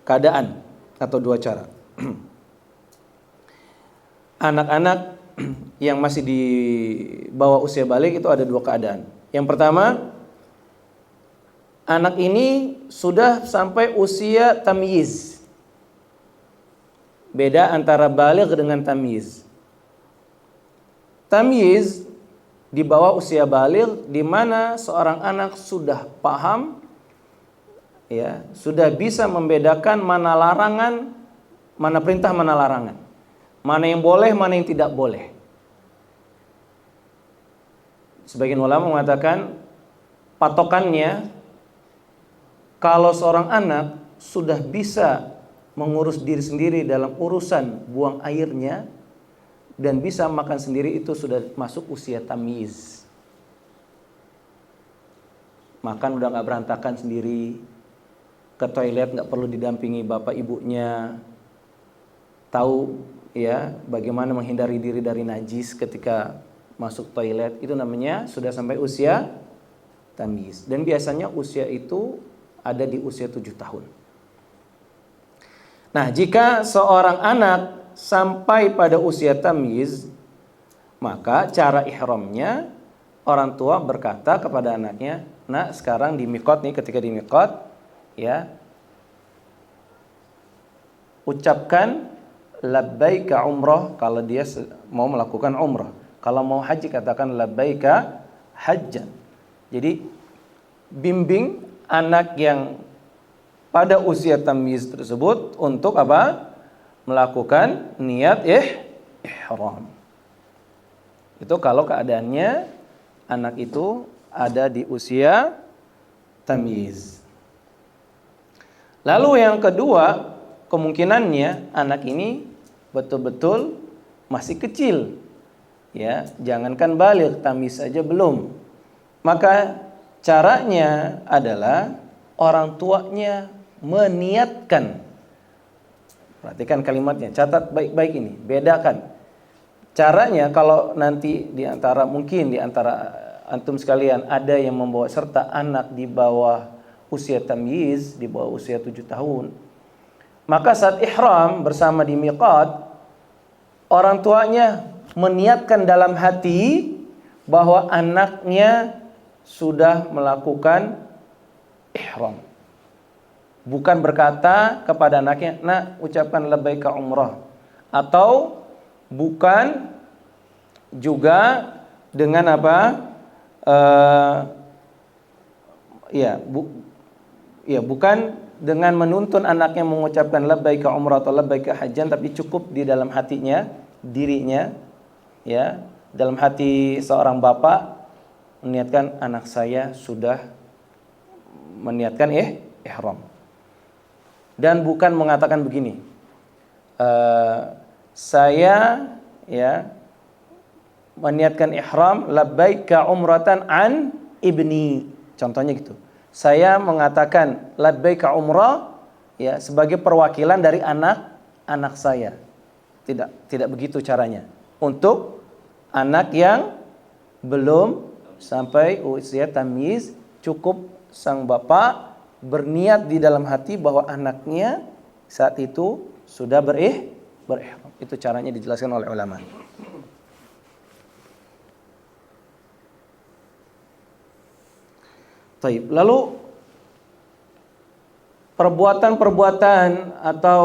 A: keadaan atau dua cara. Anak-anak yang masih di bawah usia baligh itu ada dua keadaan. Yang pertama, anak ini sudah sampai usia tamyiz. Beda antara baligh dengan tamyiz. Tamyiz di bawah usia baligh, di mana seorang anak sudah paham ya, sudah bisa membedakan mana larangan, mana perintah, mana larangan. Mana yang boleh, mana yang tidak boleh. Sebagian ulama mengatakan patokannya kalau seorang anak sudah bisa mengurus diri sendiri dalam urusan buang airnya dan bisa makan sendiri, itu sudah masuk usia tamyiz. Makan udah gak berantakan sendiri, ke toilet gak perlu didampingi bapak ibunya, tahu ya bagaimana menghindari diri dari najis ketika masuk toilet, itu namanya sudah sampai usia tamyiz. Dan biasanya usia itu ada di usia 7 tahun. Nah, jika seorang anak sampai pada usia tamyiz, maka cara ihramnya, orang tua berkata kepada anaknya, "Nak, sekarang di miqat nih, ketika di miqat ya, ucapkan labbaika umrah kalau dia mau melakukan umrah. Kalau mau haji katakan labbaika hajjan." Jadi bimbing anak yang pada usia tamyiz tersebut untuk apa? Melakukan niat ihram. Itu kalau keadaannya anak itu ada di usia tamyiz. Lalu yang kedua, kemungkinannya anak ini betul-betul masih kecil. Ya, jangankan baligh, tamyiz saja belum. Maka caranya adalah orang tuanya meniatkan. Perhatikan kalimatnya, catat baik-baik ini, bedakan. Caranya kalau nanti mungkin di antara antum sekalian ada yang membawa serta anak di bawah usia tamyiz, di bawah usia 7 tahun. Maka saat ihram bersama di miqat, orang tuanya meniatkan dalam hati bahwa anaknya sudah melakukan ihram. Bukan berkata kepada anaknya, "Nak, ucapkan labbaika umrah." Atau bukan juga dengan apa? Bukan dengan menuntun anaknya mengucapkan labbaika umrah atau labbaika hajjan, tapi cukup di dalam hatinya, dirinya, ya, dalam hati seorang bapak meniatkan anak saya sudah meniatkan ihram. Dan bukan mengatakan begini, saya ya meniatkan ihram labbaika umratan an ibni, contohnya gitu. Saya mengatakan labbaika umrah ya sebagai perwakilan dari anak saya. Tidak begitu caranya. Untuk anak yang belum sampai usia tamyiz, cukup sang bapak berniat di dalam hati bahwa anaknya saat itu sudah berihram. Itu caranya dijelaskan oleh ulama. Taib. Lalu perbuatan-perbuatan atau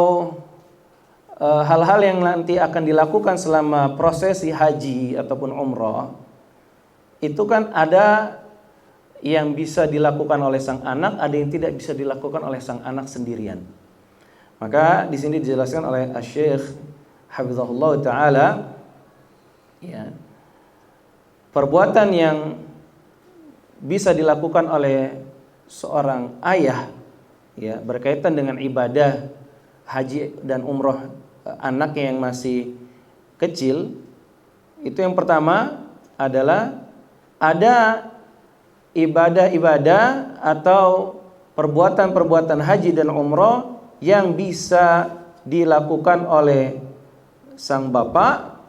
A: hal-hal yang nanti akan dilakukan selama prosesi haji ataupun umrah, itu kan ada yang bisa dilakukan oleh sang anak, ada yang tidak bisa dilakukan oleh sang anak sendirian. Maka di sini dijelaskan oleh Asy-Syaikh hafizahullah taala, ya, perbuatan yang bisa dilakukan oleh seorang ayah ya berkaitan dengan ibadah haji dan umrah anaknya yang masih kecil, itu yang pertama adalah ada ibadah-ibadah atau perbuatan-perbuatan haji dan umroh yang bisa dilakukan oleh sang bapak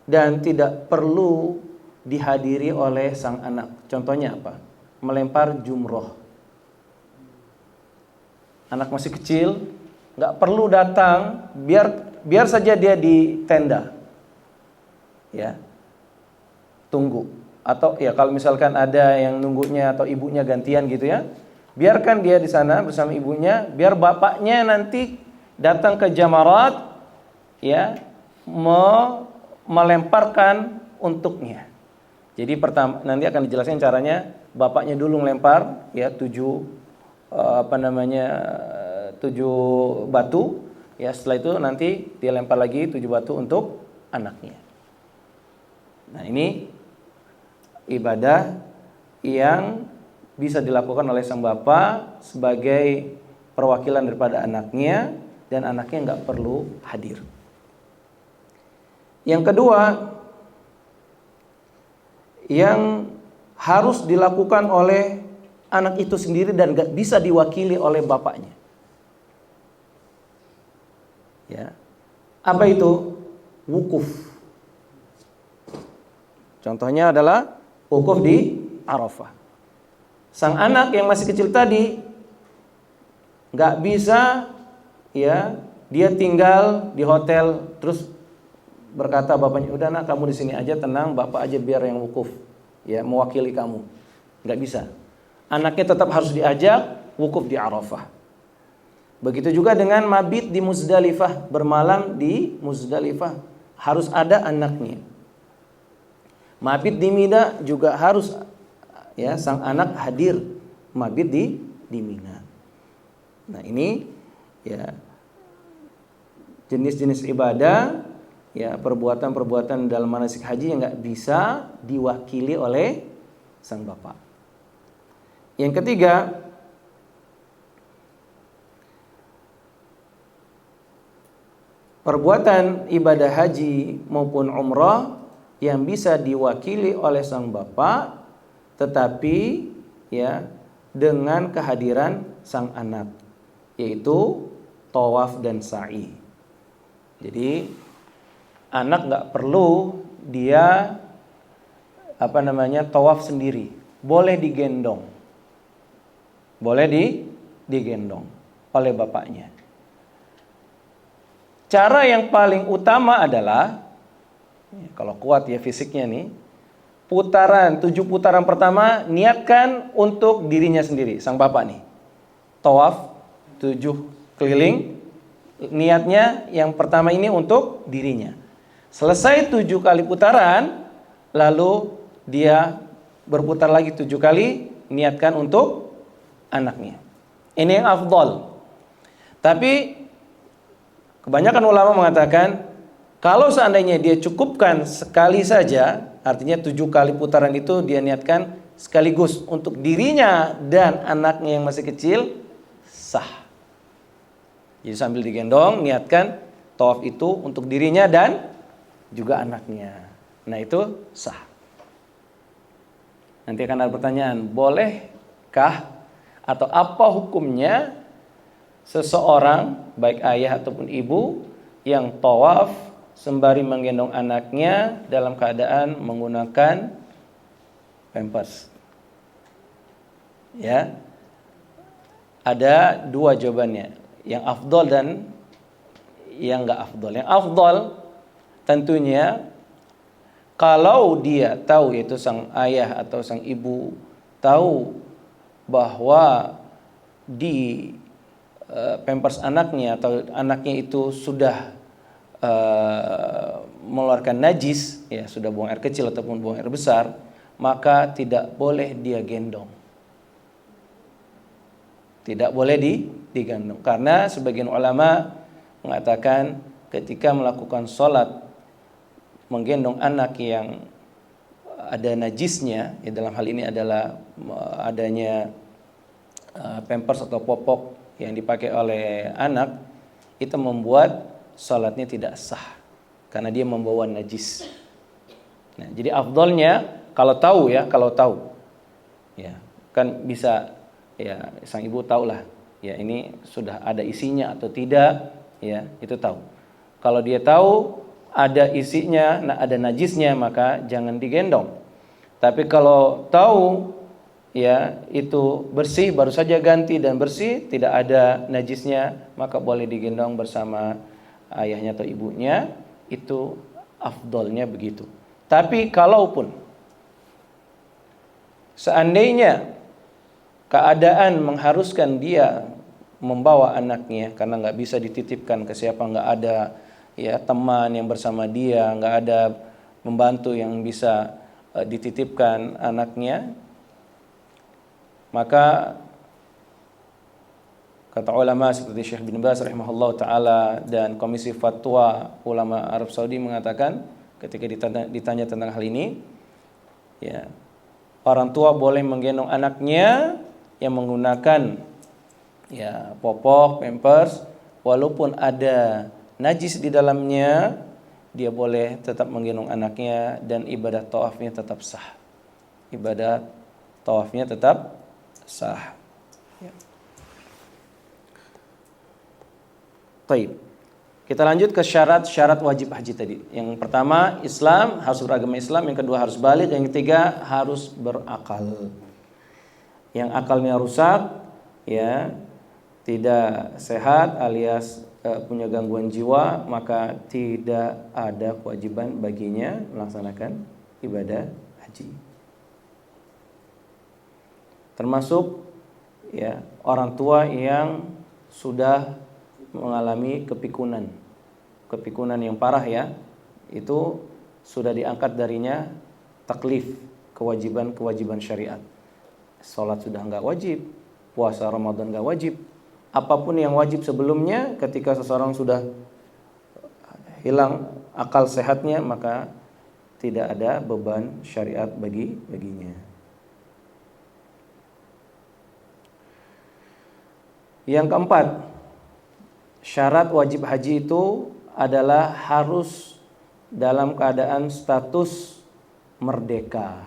A: dan tidak perlu dihadiri oleh sang anak. Contohnya apa? Melempar jumroh. Anak masih kecil, nggak perlu datang, biar saja dia di tenda, ya, tunggu. Atau ya kalau misalkan ada yang nunggunya atau ibunya gantian gitu ya, biarkan dia di sana bersama ibunya, biar bapaknya nanti datang ke jamarat, ya, melemparkan untuknya. Jadi pertama nanti akan dijelaskan caranya, bapaknya dulu melempar, ya, 7 batu, ya, setelah itu nanti dia lempar lagi 7 batu untuk anaknya. Nah, ini ibadah yang bisa dilakukan oleh sang bapak sebagai perwakilan daripada anaknya, dan anaknya nggak perlu hadir. Yang kedua, yang harus dilakukan oleh anak itu sendiri dan nggak bisa diwakili oleh bapaknya. Ya, apa itu? Wukuf. Contohnya adalah wukuf di Arafah. Sang anak yang masih kecil tadi nggak bisa, ya, dia tinggal di hotel terus berkata bapaknya, udah nak kamu di sini aja tenang, bapak aja biar yang wukuf, ya, mewakili kamu. Nggak bisa. Anaknya tetap harus diajak wukuf di Arafah. Begitu juga dengan mabit di Muzdalifah, bermalam di Muzdalifah, harus ada anaknya. Mabit di Mina juga harus, ya, sang anak hadir mabit di Mina. Nah, ini, ya, jenis-jenis ibadah, ya, perbuatan-perbuatan dalam manasik haji yang nggak bisa diwakili oleh sang bapak. Yang ketiga, perbuatan ibadah haji maupun umrah yang bisa diwakili oleh sang bapak, tetapi, ya, dengan kehadiran sang anak, yaitu tawaf dan sa'i. Jadi anak nggak perlu dia tawaf sendiri, boleh digendong, digendong oleh bapaknya. Cara yang paling utama adalah, kalau kuat ya fisiknya nih, 7 putaran pertama niatkan untuk dirinya sendiri, sang bapak nih. Tawaf 7 keliling, niatnya yang pertama ini untuk dirinya. Selesai 7 kali putaran, lalu dia berputar lagi 7 kali, niatkan untuk anaknya. Ini yang afdal. Tapi kebanyakan ulama mengatakan, kalau seandainya dia cukupkan sekali saja, artinya 7 kali putaran itu dia niatkan sekaligus untuk dirinya dan anaknya yang masih kecil, sah. Jadi sambil digendong, niatkan tawaf itu untuk dirinya dan juga anaknya. Nah, itu sah. Nanti akan ada pertanyaan, bolehkah atau apa hukumnya seseorang, baik ayah ataupun ibu, yang tawaf sembari menggendong anaknya dalam keadaan menggunakan pampers? Ya, ada 2 jawabannya, yang afdol dan yang enggak afdol. Yang afdol tentunya kalau dia tahu, yaitu sang ayah atau sang ibu tahu bahwa di pampers anaknya atau anaknya itu sudah mengeluarkan najis, ya, sudah buang air kecil ataupun buang air besar, maka tidak boleh dia gendong. Tidak boleh digendong, karena sebagian ulama mengatakan ketika melakukan sholat menggendong anak yang ada najisnya, ya, dalam hal ini adalah adanya pampers atau popok yang dipakai oleh anak, itu membuat salatnya tidak sah karena dia membawa najis. Nah, jadi afdalnya kalau tahu ya, kan bisa ya sang ibu tahulah ya ini sudah ada isinya atau tidak, ya itu tahu. Kalau dia tahu ada isinya, ada najisnya, maka jangan digendong. Tapi kalau tahu ya itu bersih, baru saja ganti dan bersih, tidak ada najisnya, maka boleh digendong bersama ayahnya atau ibunya. Itu afdolnya begitu. Tapi kalaupun seandainya keadaan mengharuskan dia membawa anaknya karena nggak bisa dititipkan ke siapa, nggak ada ya teman yang bersama dia, nggak ada membantu yang bisa dititipkan anaknya, maka kata ulama seperti Syekh bin Baz rahimahullah ta'ala dan Komisi Fatwa Ulama Arab Saudi mengatakan ketika ditanya tentang hal ini, ya, orang tua boleh menggendong anaknya yang menggunakan ya popok, pampers, walaupun ada najis di dalamnya, dia boleh tetap menggendong anaknya dan ibadah tawafnya tetap sah. Ibadah tawafnya tetap sah. Ya. Baik. Kita lanjut ke syarat-syarat wajib haji tadi. Yang pertama, Islam, harus beragama Islam. Yang kedua, harus balik. Yang ketiga, harus berakal. Yang akalnya rusak, ya, tidak sehat alias punya gangguan jiwa, maka tidak ada kewajiban baginya melaksanakan ibadah haji. Termasuk ya orang tua yang sudah mengalami kepikunan yang parah ya, itu sudah diangkat darinya taklif, kewajiban syariat. Salat sudah enggak wajib, puasa Ramadan enggak wajib. Apapun yang wajib sebelumnya, ketika seseorang sudah hilang akal sehatnya, maka tidak ada beban syariat baginya. Yang keempat, syarat wajib haji itu adalah harus dalam keadaan status merdeka,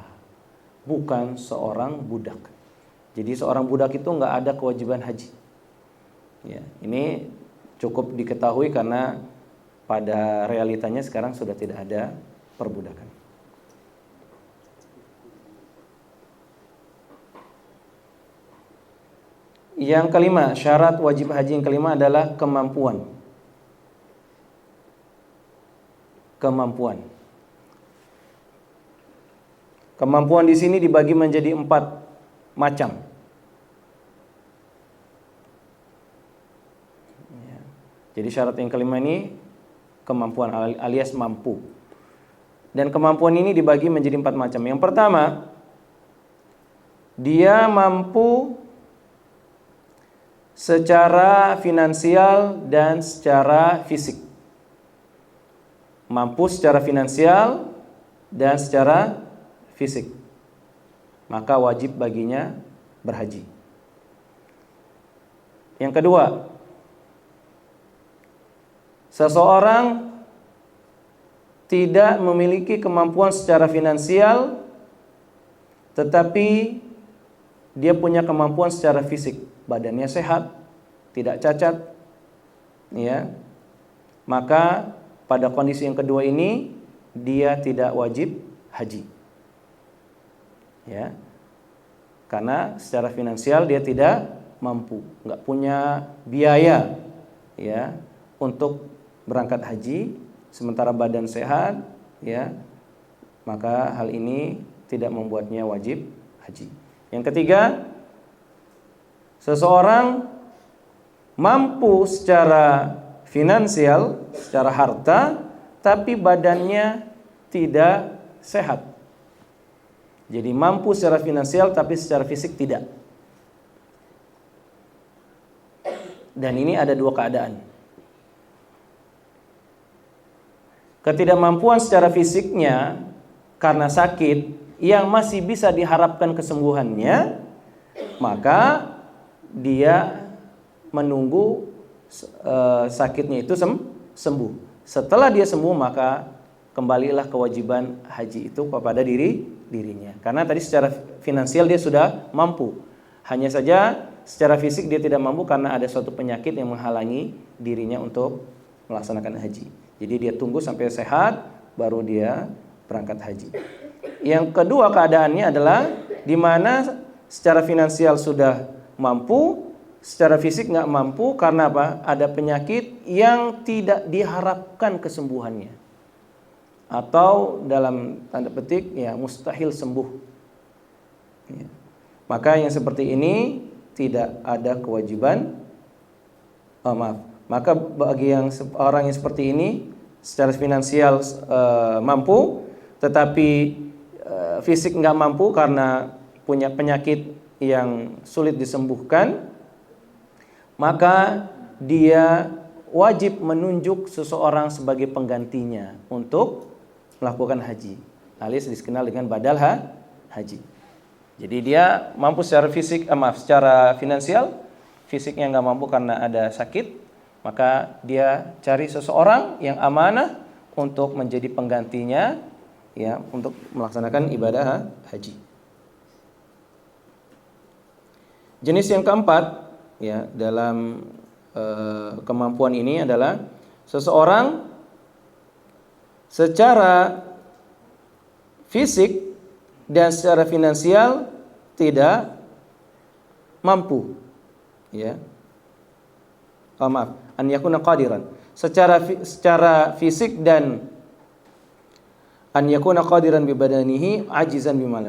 A: bukan seorang budak. Jadi seorang budak itu enggak ada kewajiban haji. Ya, ini cukup diketahui karena pada realitanya sekarang sudah tidak ada perbudakan. Yang kelima, syarat wajib haji yang kelima adalah kemampuan. Kemampuan di sini dibagi menjadi 4 macam. Jadi syarat yang kelima ini kemampuan alias mampu. Dan kemampuan ini dibagi menjadi 4 macam. Yang pertama, dia mampu secara finansial dan secara fisik. Mampu secara finansial dan secara fisik, maka wajib baginya berhaji. Yang kedua, seseorang tidak memiliki kemampuan secara finansial, tetapi dia punya kemampuan secara fisik, badannya sehat, tidak cacat, ya, maka pada kondisi yang kedua ini dia tidak wajib haji, ya, karena secara finansial dia tidak mampu, nggak punya biaya, ya, untuk berangkat haji, sementara badan sehat, ya, maka hal ini tidak membuatnya wajib haji. Yang ketiga, seseorang mampu secara finansial, secara harta, tapi badannya tidak sehat. Jadi mampu secara finansial tapi secara fisik tidak. Dan ini ada 2 keadaan. Ketidakmampuan secara fisiknya karena sakit yang masih bisa diharapkan kesembuhannya, maka dia menunggu sakitnya itu sembuh. Setelah dia sembuh maka kembalilah kewajiban haji itu kepada dirinya. Karena tadi secara finansial dia sudah mampu. Hanya saja secara fisik dia tidak mampu karena ada suatu penyakit yang menghalangi dirinya untuk melaksanakan haji. Jadi dia tunggu sampai sehat baru dia berangkat haji. Yang kedua keadaannya adalah di mana secara finansial sudah mampu, secara fisik nggak mampu karena apa? Ada penyakit yang tidak diharapkan kesembuhannya, atau dalam tanda petik ya mustahil sembuh. Ya. Maka yang seperti ini tidak ada kewajiban. Maka bagi orang yang seperti ini secara finansial mampu, tetapi fisik nggak mampu karena punya penyakit yang sulit disembuhkan, maka dia wajib menunjuk seseorang sebagai penggantinya untuk melakukan haji, alias dikenal dengan badal haji. Jadi dia mampu secara secara finansial, fisiknya nggak mampu karena ada sakit, maka dia cari seseorang yang amanah untuk menjadi penggantinya, ya, untuk melaksanakan ibadah haji. Jenis yang keempat, ya, dalam kemampuan ini adalah seseorang secara fisik dan secara finansial tidak mampu, ya. An yakuna qadiran. Secara fisik dan an yakuna qadiran bi badanihi ajizan bimal.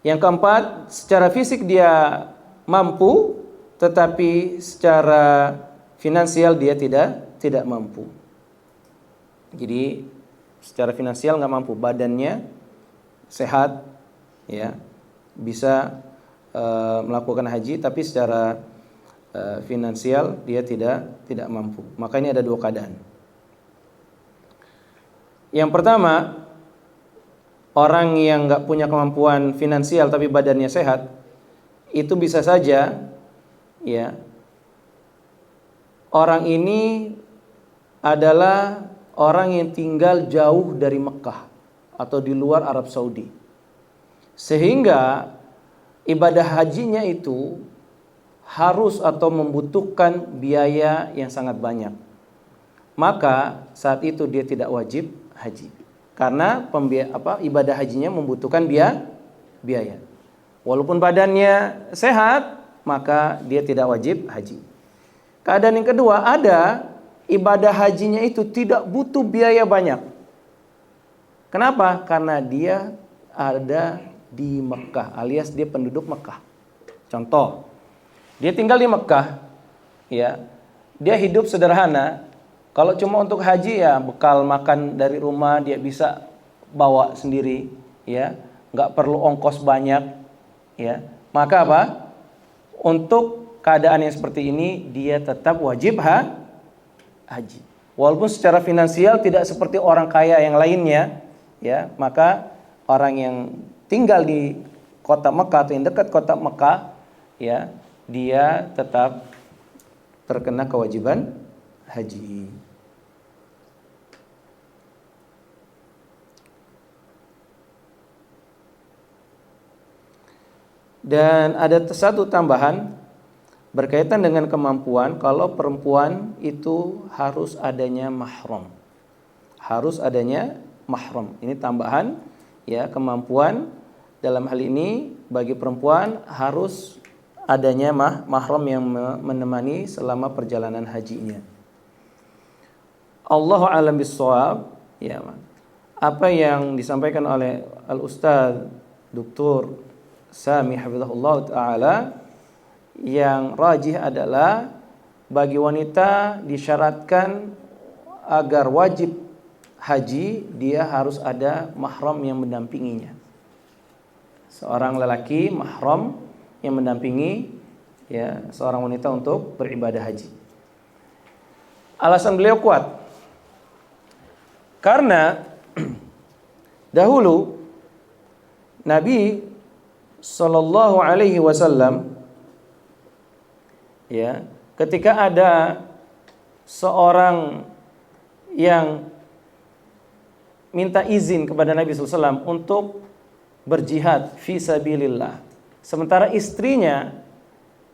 A: Yang keempat, secara fisik dia mampu tetapi secara finansial dia tidak mampu. Jadi secara finansial nggak mampu, badannya sehat, ya, bisa melakukan haji, tapi secara finansial dia tidak mampu. Makanya ada dua keadaan. Yang pertama, orang yang nggak punya kemampuan finansial tapi badannya sehat, itu bisa saja, ya, orang ini adalah orang yang tinggal jauh dari Mekah atau di luar Arab Saudi, sehingga ibadah hajinya itu harus atau membutuhkan biaya yang sangat banyak. Maka saat itu dia tidak wajib haji, karena ibadah hajinya membutuhkan biaya. Walaupun badannya sehat, maka dia tidak wajib haji. Keadaan yang kedua, ada ibadah hajinya itu tidak butuh biaya banyak. Kenapa? Karena dia ada di Mekah, alias dia penduduk Mekah. Contoh, dia tinggal di Mekah, ya, dia hidup sederhana. Kalau cuma untuk haji, ya bekal makan dari rumah dia bisa bawa sendiri, ya, nggak perlu ongkos banyak. Ya, maka apa? Untuk keadaan yang seperti ini dia tetap wajib haji. Walaupun secara finansial tidak seperti orang kaya yang lainnya, ya, maka orang yang tinggal di kota Mekah atau yang dekat kota Mekah, ya, dia tetap terkena kewajiban haji. Dan ada satu tambahan berkaitan dengan kemampuan. Kalau perempuan itu harus adanya mahram. Harus adanya mahram. Ini tambahan, ya, kemampuan. Dalam hal ini bagi perempuan harus adanya mahram yang menemani selama perjalanan hajinya. Allahu a'lam bissawab, ya. Apa yang disampaikan oleh Al-Ustaz Dr. Sami hafizahullah ta'ala, yang rajih adalah bagi wanita disyaratkan agar wajib haji dia harus ada mahram yang mendampinginya. Seorang lelaki mahram yang mendampingi, ya, seorang wanita untuk beribadah haji. Alasan beliau kuat karena dahulu Nabi Sallallahu alaihi wasallam, ya, ketika ada seorang yang minta izin kepada Nabi SAW untuk berjihad fi sabilillah, sementara istrinya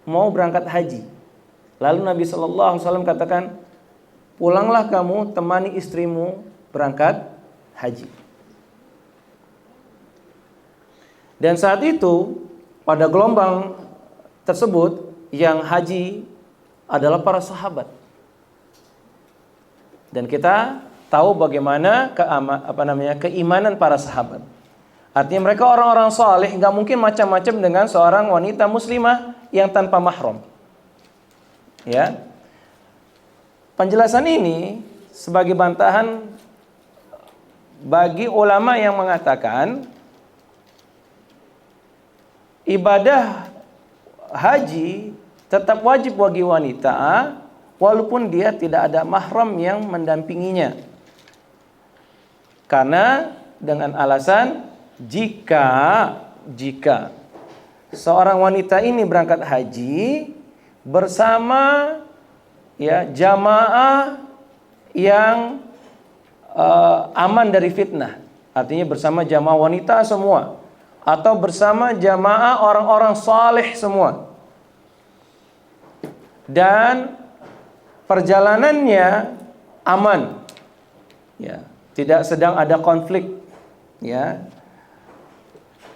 A: mau berangkat haji. Lalu Nabi SAW katakan, pulanglah kamu temani istrimu berangkat haji. Dan saat itu pada gelombang tersebut yang haji adalah para sahabat. Dan kita tahu bagaimana keimanan para sahabat. Artinya mereka orang-orang saleh, nggak mungkin macam-macam dengan seorang wanita muslimah yang tanpa mahram. Ya. Penjelasan ini sebagai bantahan bagi ulama yang mengatakan ibadah haji tetap wajib bagi wanita walaupun dia tidak ada mahram yang mendampinginya. Karena dengan alasan jika seorang wanita ini berangkat haji bersama jamaah yang aman dari fitnah, artinya bersama jamaah wanita semua atau bersama jamaah orang-orang saleh semua, dan perjalanannya aman, ya, tidak sedang ada konflik, ya,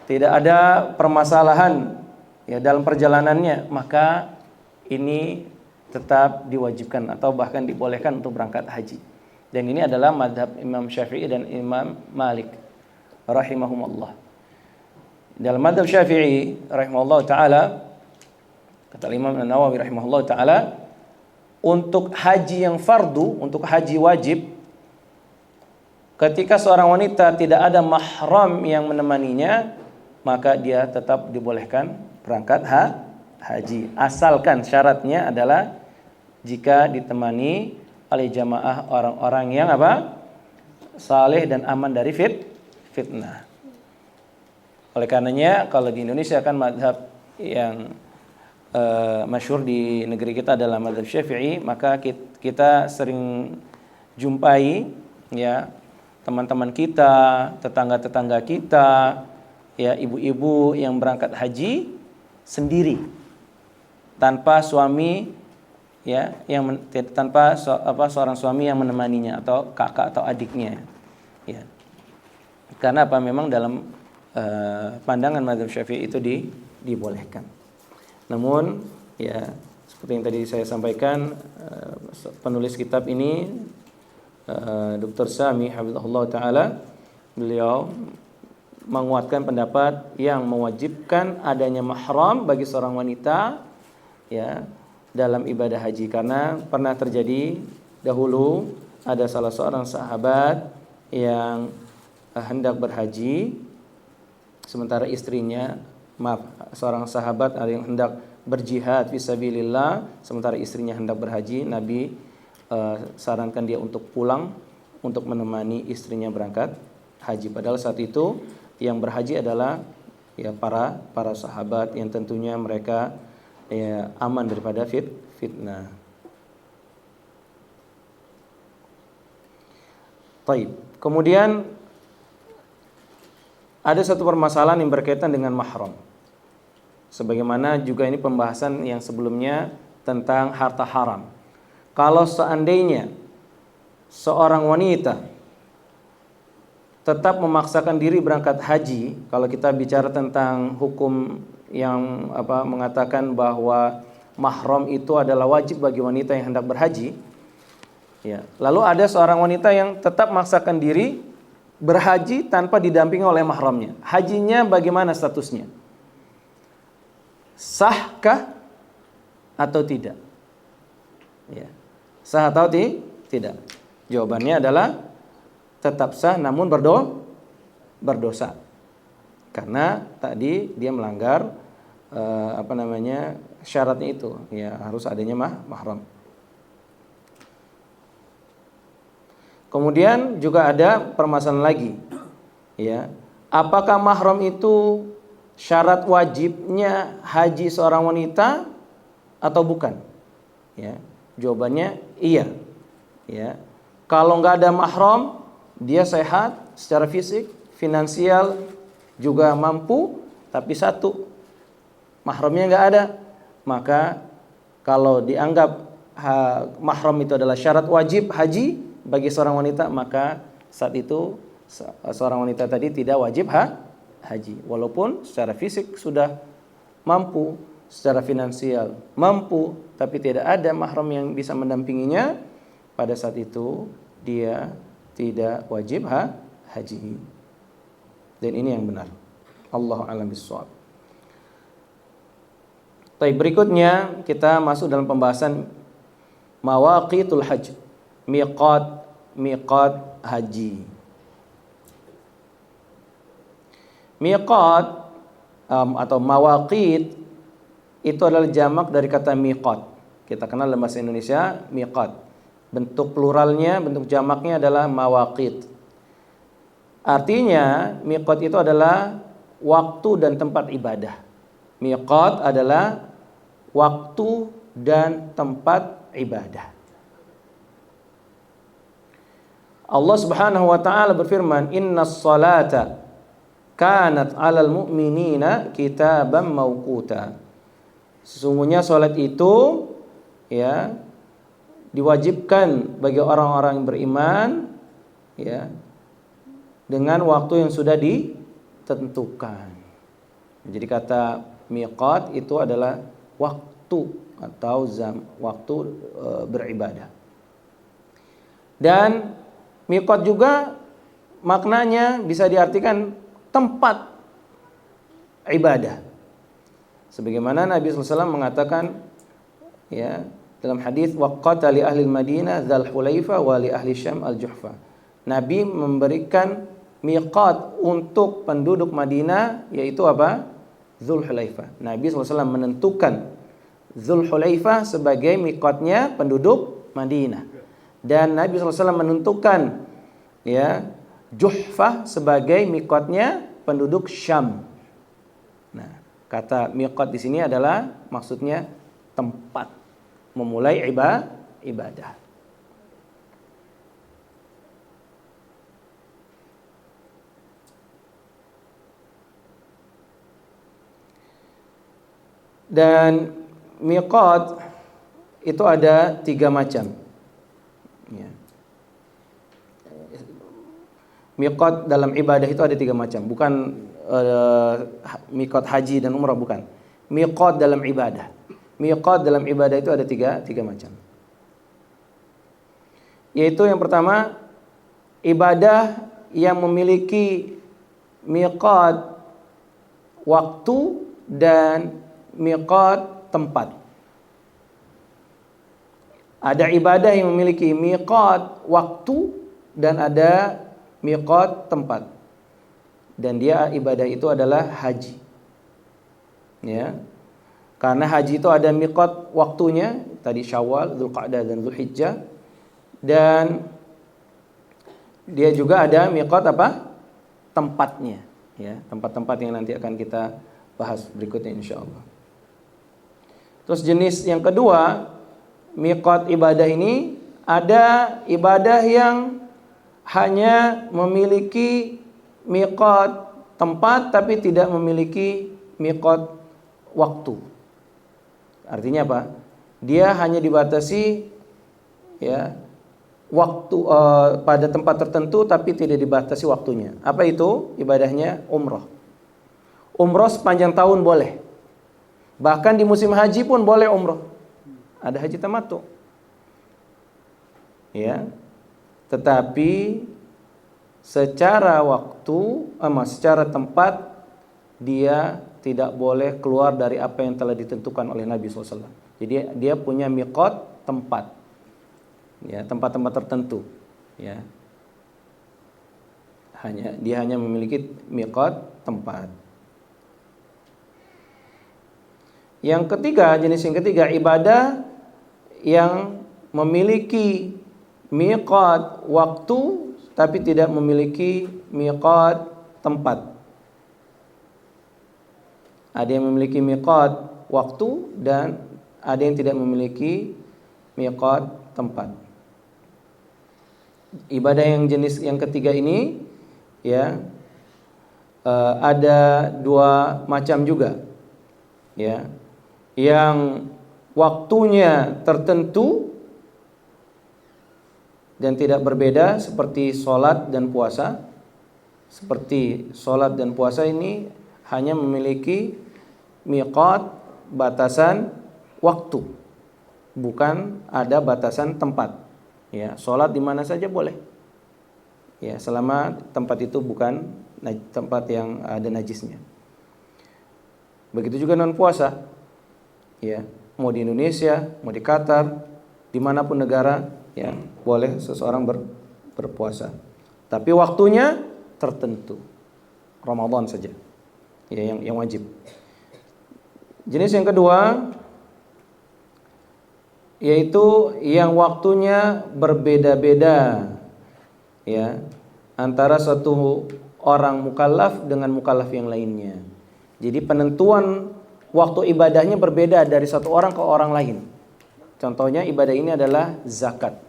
A: tidak ada permasalahan ya dalam perjalanannya, maka ini tetap diwajibkan atau bahkan dibolehkan untuk berangkat haji. Dan ini adalah mazhab Imam Syafi'i dan Imam Malik rahimahumullah. Dalam mazhab Syafi'i rahimahullah ta'ala, kata Imam Nawawi rahimahullah ta'ala, untuk haji yang fardu, untuk haji wajib, ketika seorang wanita tidak ada mahram yang menemaninya, maka dia tetap dibolehkan berangkat haji. Asalkan syaratnya adalah jika ditemani oleh jamaah orang-orang yang saleh dan aman dari fitnah. Oleh karenanya kalau di Indonesia kan mazhab yang masyhur di negeri kita adalah mazhab Syafi'i, maka kita sering jumpai ya teman-teman kita, tetangga-tetangga kita, ya ibu-ibu yang berangkat haji sendiri tanpa suami, ya, tanpa seorang suami yang menemaninya atau kakak atau adiknya, ya. Karena memang dalam pandangan mazhab Syafi'i itu dibolehkan. Namun ya seperti yang tadi saya sampaikan, penulis kitab ini Dr. Sami hafizahullah taala, beliau menguatkan pendapat yang mewajibkan adanya mahram bagi seorang wanita ya dalam ibadah haji, karena pernah terjadi dahulu ada salah seorang sahabat yang hendak berhaji sementara istrinya, seorang sahabat yang hendak berjihad fisabilillah sementara istrinya hendak berhaji. Nabi sarankan dia untuk pulang untuk menemani istrinya berangkat haji, padahal saat itu yang berhaji adalah ya para sahabat yang tentunya mereka ya aman daripada fitnah. Baik. Kemudian ada satu permasalahan yang berkaitan dengan mahram. Sebagaimana juga ini pembahasan yang sebelumnya tentang harta haram. Kalau seandainya seorang wanita tetap memaksakan diri berangkat haji, kalau kita bicara tentang hukum yang mengatakan bahwa mahram itu adalah wajib bagi wanita yang hendak berhaji, ya. Lalu ada seorang wanita yang tetap memaksakan diri berhaji tanpa didampingi oleh mahramnya. Hajinya bagaimana statusnya? Sahkah atau tidak? Ya. Sah atau tidak? Jawabannya adalah tetap sah, namun berdosa. Karena tadi dia melanggar syaratnya itu, ya harus adanya mahram. Kemudian juga ada permasalahan lagi, ya. Apakah mahram itu syarat wajibnya haji seorang wanita atau bukan? Ya, jawabannya iya. Ya. Kalau nggak ada mahram, dia sehat secara fisik, finansial juga mampu, tapi satu, mahramnya nggak ada. Maka kalau dianggap mahram itu adalah syarat wajib haji bagi seorang wanita, maka saat itu seorang wanita tadi tidak wajib haji. Walaupun secara fisik sudah mampu, secara finansial mampu, tapi tidak ada mahram yang bisa mendampinginya, pada saat itu dia tidak wajib haji. Dan ini yang benar. Allahu a'lam bishawab. Baik, berikutnya kita masuk dalam pembahasan mawaqitul hajj, miqat haji. Miqat atau mawaqit itu adalah jamak dari kata miqat. Kita kenal dalam bahasa Indonesia miqat. Bentuk pluralnya, bentuk jamaknya adalah mawaqit. Artinya miqat itu adalah waktu dan tempat ibadah. Miqat adalah waktu dan tempat ibadah. Allah Subhanahu wa taala berfirman, "Innas salata kanat 'alal mu'minina kitaban mauquta." Sesungguhnya salat itu ya diwajibkan bagi orang-orang yang beriman ya dengan waktu yang sudah ditentukan. Jadi kata miqat itu adalah waktu atau waktu beribadah. Dan miqat juga maknanya bisa diartikan tempat ibadah. Sebagaimana Nabi SAW mengatakan ya dalam hadis waqata li ahli Madinah dzal hulaifa wa li ahli Syam al-Juhfa. Nabi memberikan miqat untuk penduduk Madinah, yaitu apa? Dzulhulaifah. Nabi SAW menentukan Dzulhulaifah sebagai miqatnya penduduk Madinah. Dan Nabi SAW menentukan ya Juhfah sebagai miqatnya penduduk Syam. Nah, kata miqat di sini adalah maksudnya tempat memulai ibadah. Dan miqat itu ada 3 macam. Ya. Miqat dalam ibadah itu ada 3 macam, bukan miqat haji dan umrah, bukan. Miqat dalam ibadah. Miqat dalam ibadah itu ada tiga macam. Yaitu yang pertama, ibadah yang memiliki miqat waktu dan miqat tempat. Ada ibadah yang memiliki miqat waktu dan ada miqat tempat. Dan dia ibadah itu adalah haji. Ya. Karena haji itu ada miqat waktunya, tadi Syawal, Dzulqa'dah dan Dzulhijjah. Dan dia juga ada miqat apa? Tempatnya, ya, tempat-tempat yang nanti akan kita bahas berikutnya insyaallah. Terus jenis yang kedua, miqat ibadah ini ada ibadah yang hanya memiliki miqat tempat tapi tidak memiliki miqat waktu. Artinya apa? Dia hanya dibatasi ya waktu pada tempat tertentu tapi tidak dibatasi waktunya. Apa itu? Ibadahnya umrah. Umrah sepanjang tahun boleh. Bahkan di musim haji pun boleh umrah. Ada haji tamattu. Ya. Tetapi secara waktu secara tempat dia tidak boleh keluar dari apa yang telah ditentukan oleh Nabi SAW. Jadi dia punya miqat tempat, ya, tempat-tempat tertentu, ya. Dia hanya memiliki miqat tempat. Yang ketiga, jenis yang ketiga, ibadah yang memiliki miqat waktu tapi tidak memiliki miqat tempat. Ada yang memiliki miqat waktu dan ada yang tidak memiliki miqat tempat. ibadah yang jenis yang ketiga ini ya ada dua macam juga ya, yang waktunya tertentu dan tidak berbeda seperti sholat dan puasa. Seperti sholat dan puasa ini hanya memiliki miqat, batasan waktu, bukan ada batasan tempat. Ya, sholat di mana saja boleh. Ya, selama tempat itu bukan tempat yang ada najisnya. Begitu juga non puasa. Ya, mau di Indonesia, mau di Qatar, dimanapun negara, ya boleh seseorang berpuasa. Tapi waktunya tertentu. Ramadan saja. Ya, yang wajib. Jenis yang kedua yaitu yang waktunya berbeda-beda ya antara satu orang mukallaf dengan mukallaf yang lainnya. Jadi penentuan waktu ibadahnya berbeda dari satu orang ke orang lain. Contohnya ibadah ini adalah zakat.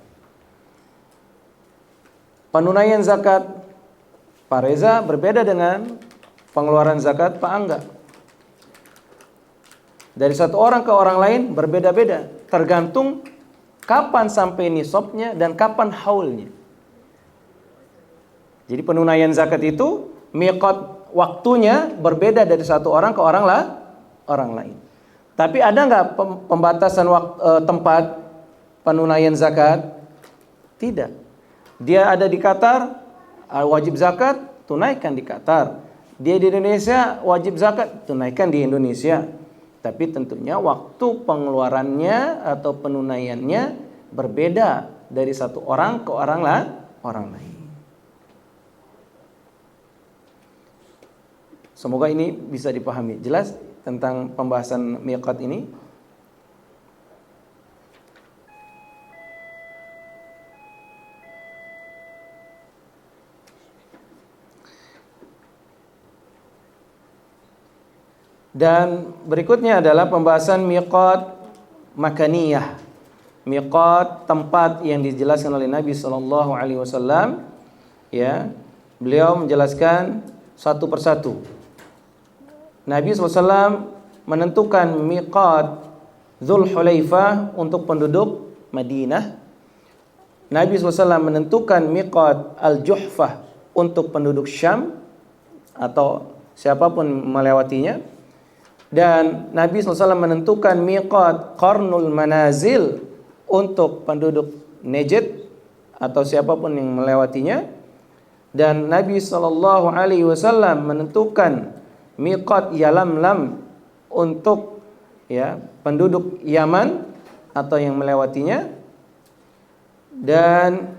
A: Penunaian zakat Pak Reza berbeda dengan pengeluaran zakat Pak Angga. Dari satu orang ke orang lain berbeda-beda, tergantung kapan sampai nisabnya dan kapan haulnya. Jadi penunaian zakat itu miqat waktunya berbeda dari satu orang ke orang lain. Tapi ada nggak pembatasan tempat penunaian zakat? Tidak. Dia ada di Qatar, wajib zakat, tunaikan di Qatar. Dia di Indonesia, wajib zakat, tunaikan di Indonesia. Tapi tentunya waktu pengeluarannya atau penunaiannya berbeda dari satu orang ke orang lain. Semoga ini bisa dipahami. Jelas tentang pembahasan miqat ini? Dan berikutnya adalah pembahasan miqat makaniyah. Miqat tempat yang dijelaskan oleh Nabi sallallahu alaihi wasallam ya. Beliau menjelaskan satu persatu. Nabi SAW menentukan miqat Dzulhulaifah untuk penduduk Madinah. Nabi SAW menentukan miqat Al-Juhfah untuk penduduk Syam atau siapapun melewatinya. Dan Nabi SAW menentukan miqat Qarnul Manazil untuk penduduk Najd atau siapapun yang melewatinya. Dan Nabi SAW menentukan miqat Yalamlam untuk ya penduduk Yaman atau yang melewatinya. Dan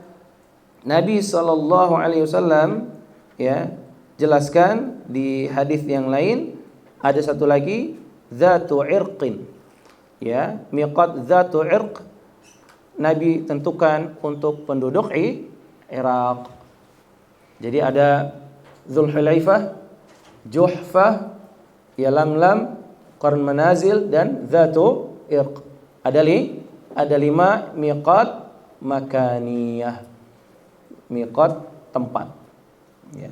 A: Nabi SAW ya jelaskan di hadis yang lain, ada satu lagi Dzatu Irqin ya, miqat Dzatu Irq Nabi tentukan untuk penduduk Irak. Jadi ada Dzulhulaifah, Juhfah, Yalamlam, Qarn Manazil dan Dzatu Irq. Ada 5 miqat makaniyah. Miqat tempat. Ya.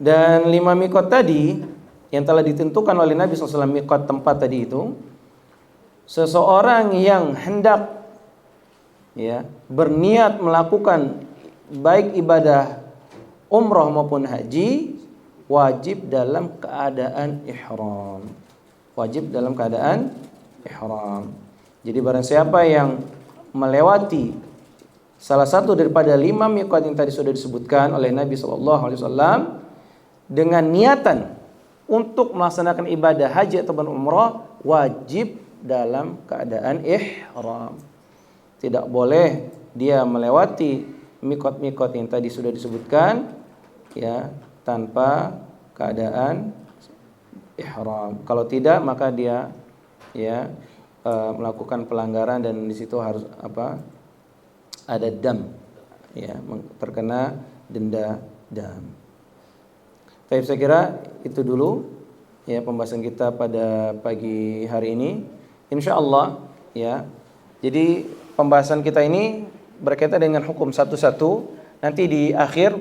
A: Dan 5 miqat tadi yang telah ditentukan oleh Nabi SAW, miqat tempat tadi itu, seseorang yang hendak ya berniat melakukan baik ibadah umrah maupun haji wajib dalam keadaan ihram. Wajib dalam keadaan ihram. Jadi barang siapa yang melewati salah satu daripada 5 miqat yang tadi sudah disebutkan oleh Nabi SAW dengan niatan untuk melaksanakan ibadah haji atau umrah, wajib dalam keadaan ihram. Tidak boleh dia melewati miqat-miqat yang tadi sudah disebutkan ya tanpa keadaan ihram. Kalau tidak maka dia ya melakukan pelanggaran dan di situ harus ada dam, ya, terkena denda dam. Baik, saya kira itu dulu ya pembahasan kita pada pagi hari ini. Insyaallah ya. Jadi pembahasan kita ini berkaitan dengan hukum satu-satu. Nanti di akhir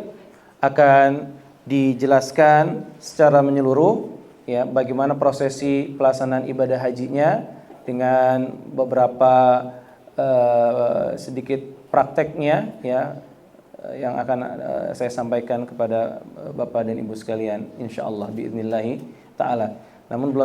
A: akan dijelaskan secara menyeluruh ya bagaimana prosesi pelaksanaan ibadah hajinya dengan beberapa sedikit prakteknya ya yang akan saya sampaikan kepada Bapak dan Ibu sekalian insyaallah biidznillah taala. Namun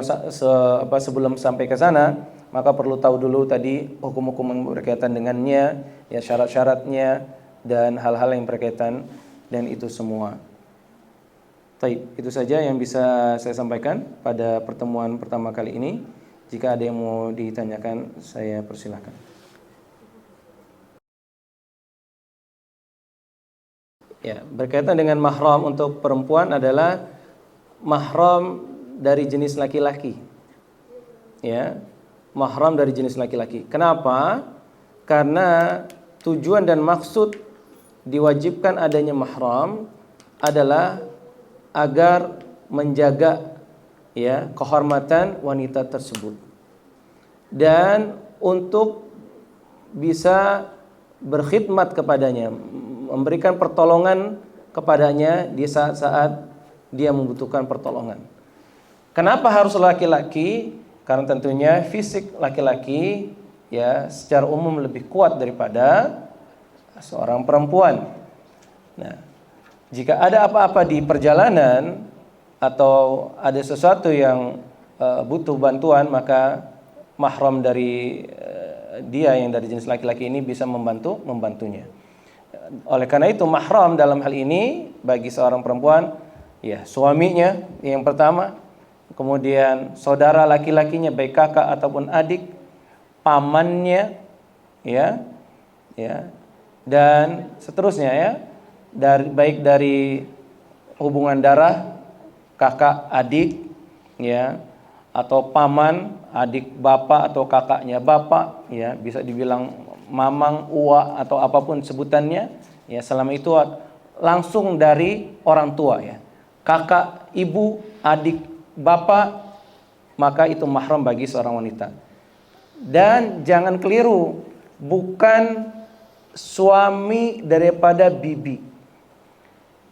A: sebelum sampai ke sana maka perlu tahu dulu tadi hukum-hukum yang berkaitan dengannya ya syarat-syaratnya dan hal-hal yang berkaitan dan itu semua. Baik, itu saja yang bisa saya sampaikan pada pertemuan pertama kali ini. Jika ada yang mau ditanyakan, saya persilahkan. Ya, berkaitan dengan mahram untuk perempuan adalah mahram dari jenis laki-laki. Ya, mahram dari jenis laki-laki. Kenapa? Karena tujuan dan maksud diwajibkan adanya mahram adalah agar menjaga ya kehormatan wanita tersebut dan untuk bisa berkhidmat kepadanya, memberikan pertolongan kepadanya di saat-saat dia membutuhkan pertolongan. Kenapa harus laki-laki? Karena tentunya fisik laki-laki ya secara umum lebih kuat daripada seorang perempuan. Nah, jika ada apa-apa di perjalanan atau ada sesuatu yang butuh bantuan, maka mahram dari dia yang dari jenis laki-laki ini bisa membantunya. Oleh karena itu mahram dalam hal ini bagi seorang perempuan ya suaminya yang pertama, kemudian saudara laki-lakinya baik kakak ataupun adik, pamannya ya dan seterusnya ya. Baik dari hubungan darah kakak adik ya atau paman adik bapak atau kakaknya bapak ya bisa dibilang mamang uwa atau apapun sebutannya ya selama itu langsung dari orang tua ya kakak ibu adik bapak maka itu mahram bagi seorang wanita. Dan jangan keliru, bukan suami daripada bibi.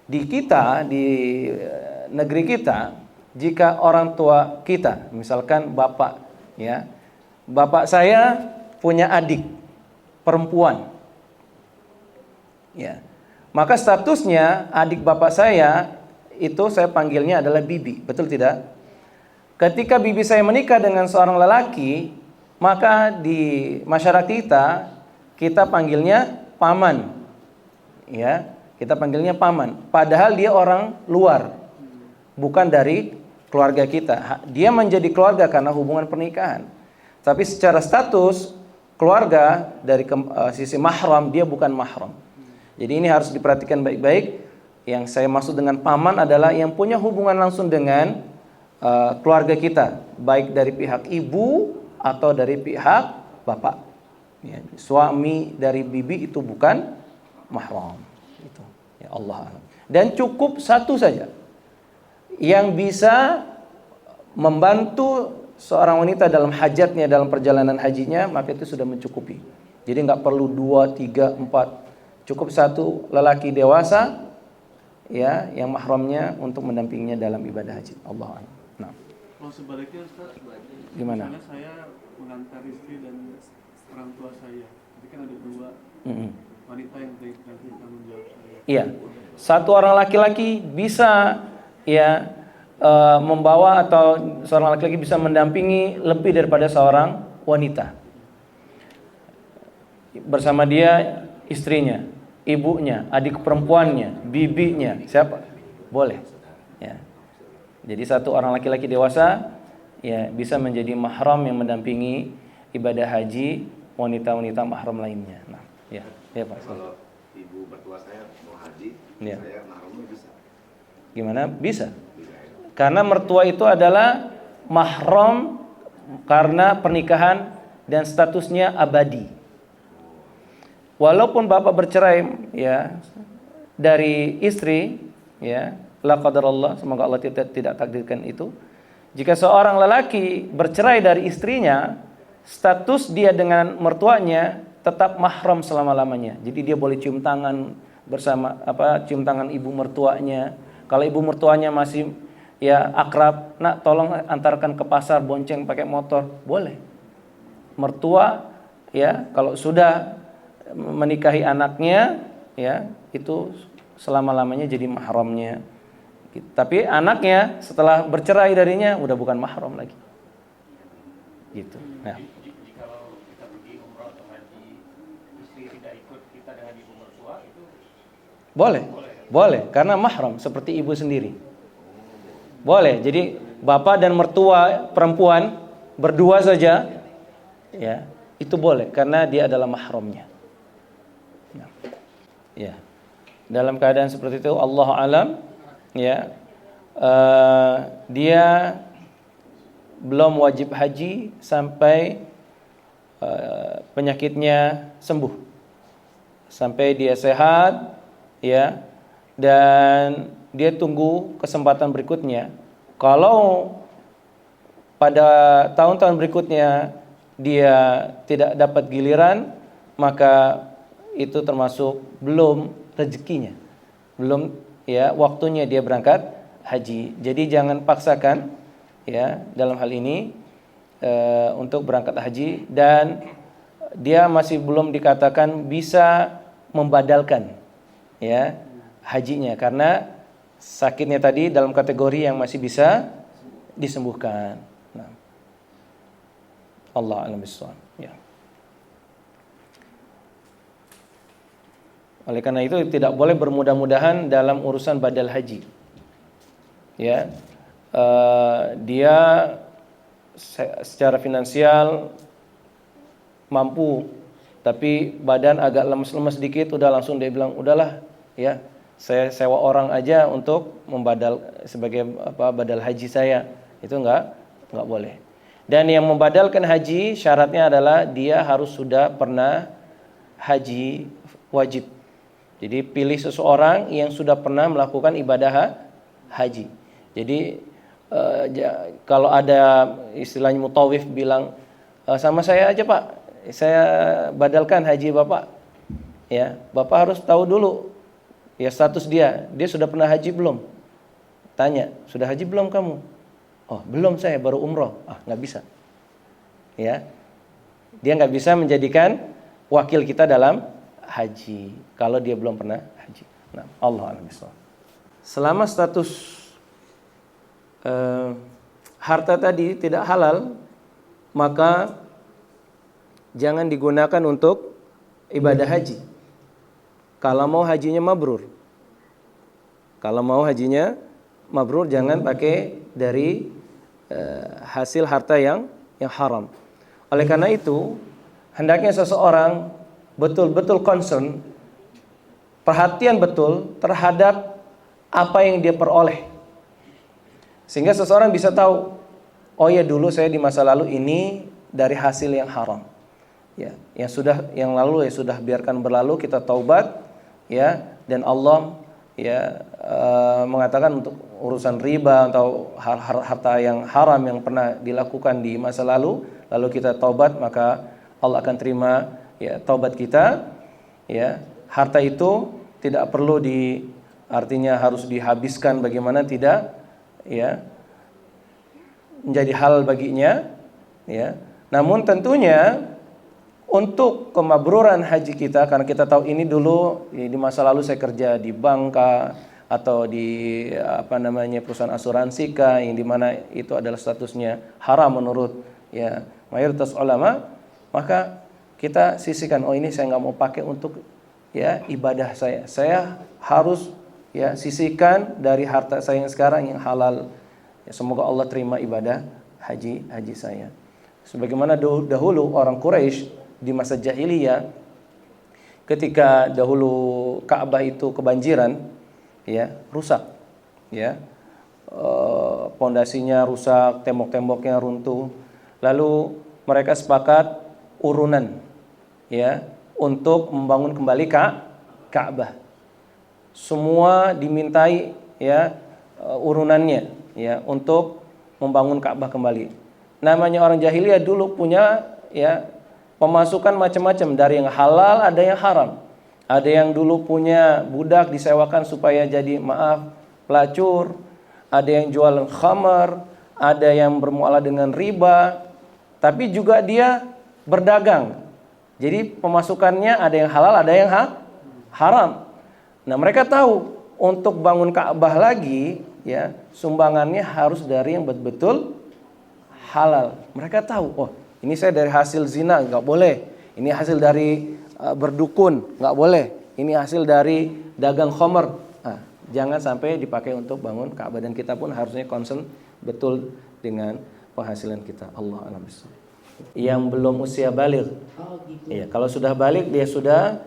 A: Di kita, di negeri kita, jika orang tua kita, misalkan bapak, ya, bapak saya punya adik perempuan, ya, maka statusnya adik bapak saya itu saya panggilnya adalah bibi, betul tidak? Ketika bibi saya menikah dengan seorang lelaki, maka di masyarakat kita panggilnya paman, ya. Kita panggilnya paman, padahal dia orang luar, bukan dari keluarga kita. Dia menjadi keluarga karena hubungan pernikahan. Tapi secara status keluarga dari sisi mahram dia bukan mahram. Jadi ini harus diperhatikan baik-baik. Yang saya maksud dengan paman adalah yang punya hubungan langsung dengan keluarga kita, baik dari pihak ibu atau dari pihak bapak. Ya, suami dari bibi itu bukan mahram. Itu. Ya Allah. Dan cukup satu saja yang bisa membantu seorang wanita dalam hajatnya, dalam perjalanan hajinya, maka itu sudah mencukupi. Jadi nggak perlu 2, 3, 4, cukup satu lelaki dewasa, ya, yang mahramnya untuk mendampinginya dalam ibadah haji. Allah. Nah.
B: Kalau sebaliknya Ustaz,
A: gimana?
B: Misalnya saya mengantar istri dan orang tua saya, jadi kan ada dua wanita yang tanggung jawab saya.
A: Iya, satu orang laki-laki bisa ya membawa atau seorang laki-laki bisa mendampingi lebih daripada seorang wanita. Bersama dia istrinya, ibunya, adik perempuannya, bibinya, siapa? Boleh. Ya. Jadi satu orang laki-laki dewasa ya bisa menjadi mahram yang mendampingi ibadah haji wanita-wanita mahram lainnya. Nah, ya Pak.
C: Kalau ibu mertua saya mau haji,
A: ya.
C: Saya mahramnya bisa.
A: Gimana? Bisa.
C: Bisa ya.
A: Karena mertua itu adalah mahram karena pernikahan dan statusnya abadi. walaupun bapak bercerai ya dari istri, ya, la qadarullah, semoga Allah tidak takdirkan itu. Jika seorang lelaki bercerai dari istrinya, status dia dengan mertuanya tetap mahram selama-lamanya. Jadi dia boleh cium tangan bersama cium tangan ibu mertuanya. Kalau ibu mertuanya masih ya akrab, nak tolong antarkan ke pasar, bonceng pakai motor, boleh. Mertua ya kalau sudah menikahi anaknya ya itu selama-lamanya jadi mahramnya. Tapi anaknya setelah bercerai darinya udah bukan mahram lagi. Gitu. Nah,
D: Jikalau kita pergi umrah atau haji, istri tidak ikut kita dengan ibu mertua itu
A: boleh karena mahram seperti ibu sendiri. Boleh. Jadi bapak dan mertua perempuan berdua saja ya, itu boleh karena dia adalah mahramnya. Nah, ya. Dalam keadaan seperti itu Allah alam ya, dia belum wajib haji sampai penyakitnya sembuh, sampai dia sehat ya, dan dia tunggu kesempatan berikutnya. Kalau pada tahun-tahun berikutnya dia tidak dapat giliran, maka itu termasuk belum rezekinya, belum ya waktunya dia berangkat haji. Jadi jangan paksakan ya dalam hal ini untuk berangkat haji, dan dia masih belum dikatakan bisa membadalkan ya hajinya karena sakitnya tadi dalam kategori yang masih bisa disembuhkan. Nah, Allah a'lam bishawab. Ya. Oleh karena itu tidak boleh bermudah-mudahan dalam urusan badal haji. Ya, dia secara finansial mampu, tapi badan agak lemes-lemes sedikit, udah langsung dia bilang udahlah, ya saya sewa orang aja untuk membadal sebagai badal haji saya. Itu enggak boleh. Dan yang membadalkan haji syaratnya adalah dia harus sudah pernah haji wajib. Jadi pilih seseorang yang sudah pernah melakukan ibadah haji. Jadi kalau ada istilahnya mutawif bilang sama saya aja Pak, saya badalkan haji Bapak. Ya, Bapak harus tahu dulu ya status dia sudah pernah haji belum? Tanya, sudah haji belum kamu? Oh belum, saya baru umroh. Nggak bisa. Ya, dia nggak bisa menjadikan wakil kita dalam haji kalau dia belum pernah haji. Nah, Allah a'lam bishawab. Selama status harta tadi tidak halal, maka jangan digunakan untuk ibadah haji. Kalau mau hajinya mabrur. Kalau mau hajinya mabrur, jangan pakai dari hasil harta yang haram. Oleh karena itu, hendaknya seseorang betul-betul concern, perhatian betul terhadap apa yang dia peroleh. Sehingga seseorang bisa tahu, oh ya dulu saya di masa lalu ini dari hasil yang haram. Ya, yang lalu ya sudah biarkan berlalu, kita taubat ya, dan Allah ya mengatakan untuk urusan riba atau harta yang haram yang pernah dilakukan di masa lalu kita taubat, maka Allah akan terima ya taubat kita. Ya, harta itu tidak perlu artinya harus dihabiskan bagaimana, tidak ya menjadi hal baginya ya. Namun tentunya untuk kemabruran haji kita, karena kita tahu ini dulu di masa lalu saya kerja di bank atau di perusahaan asuransi yang dimana itu adalah statusnya haram menurut ya mayoritas ulama, maka kita sisihkan, oh ini saya nggak mau pakai untuk ya ibadah saya harus ya sisihkan dari harta saya yang sekarang yang halal. Ya, semoga Allah terima ibadah haji saya. Sebagaimana dahulu orang Quraisy di masa jahiliyah, ketika dahulu Ka'bah itu kebanjiran, ya rusak, ya pondasinya rusak, tembok-temboknya runtuh. Lalu mereka sepakat urunan untuk membangun kembali Ka'bah. Semua dimintai ya urunannya ya untuk membangun Ka'bah kembali. Namanya orang jahiliyah dulu punya ya pemasukan macam-macam, dari yang halal ada yang haram. Ada yang dulu punya budak disewakan supaya jadi pelacur, ada yang jualan khamar, ada yang bermuamalah dengan riba, tapi juga dia berdagang. Jadi pemasukannya ada yang halal, ada yang haram. Nah, mereka tahu untuk bangun Ka'bah lagi ya, sumbangannya harus dari yang betul-betul halal. Mereka tahu, oh, ini saya dari hasil zina, nggak boleh. Ini hasil dari berdukun, nggak boleh. Ini hasil dari dagang khamar. Nah, jangan sampai dipakai untuk bangun Ka'bah, dan kita pun harusnya concern betul dengan penghasilan kita. Allah a'lam bishawab. Yang belum usia baligh. Iya, kalau sudah baligh dia sudah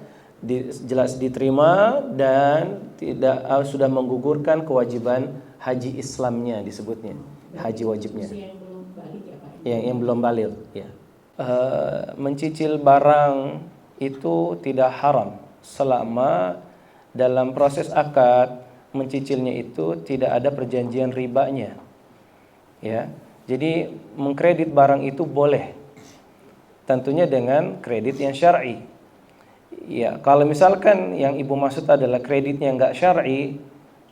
A: jelas diterima dan tidak sudah menggugurkan kewajiban haji Islamnya, disebutnya haji wajibnya. Yang belum baligh ya. Mencicil barang itu tidak haram selama dalam proses akad mencicilnya itu tidak ada perjanjian ribanya ya. Jadi mengkredit barang itu boleh, tentunya dengan kredit yang syar'i. Ya, kalau misalkan yang ibu maksud adalah kreditnya enggak syar'i,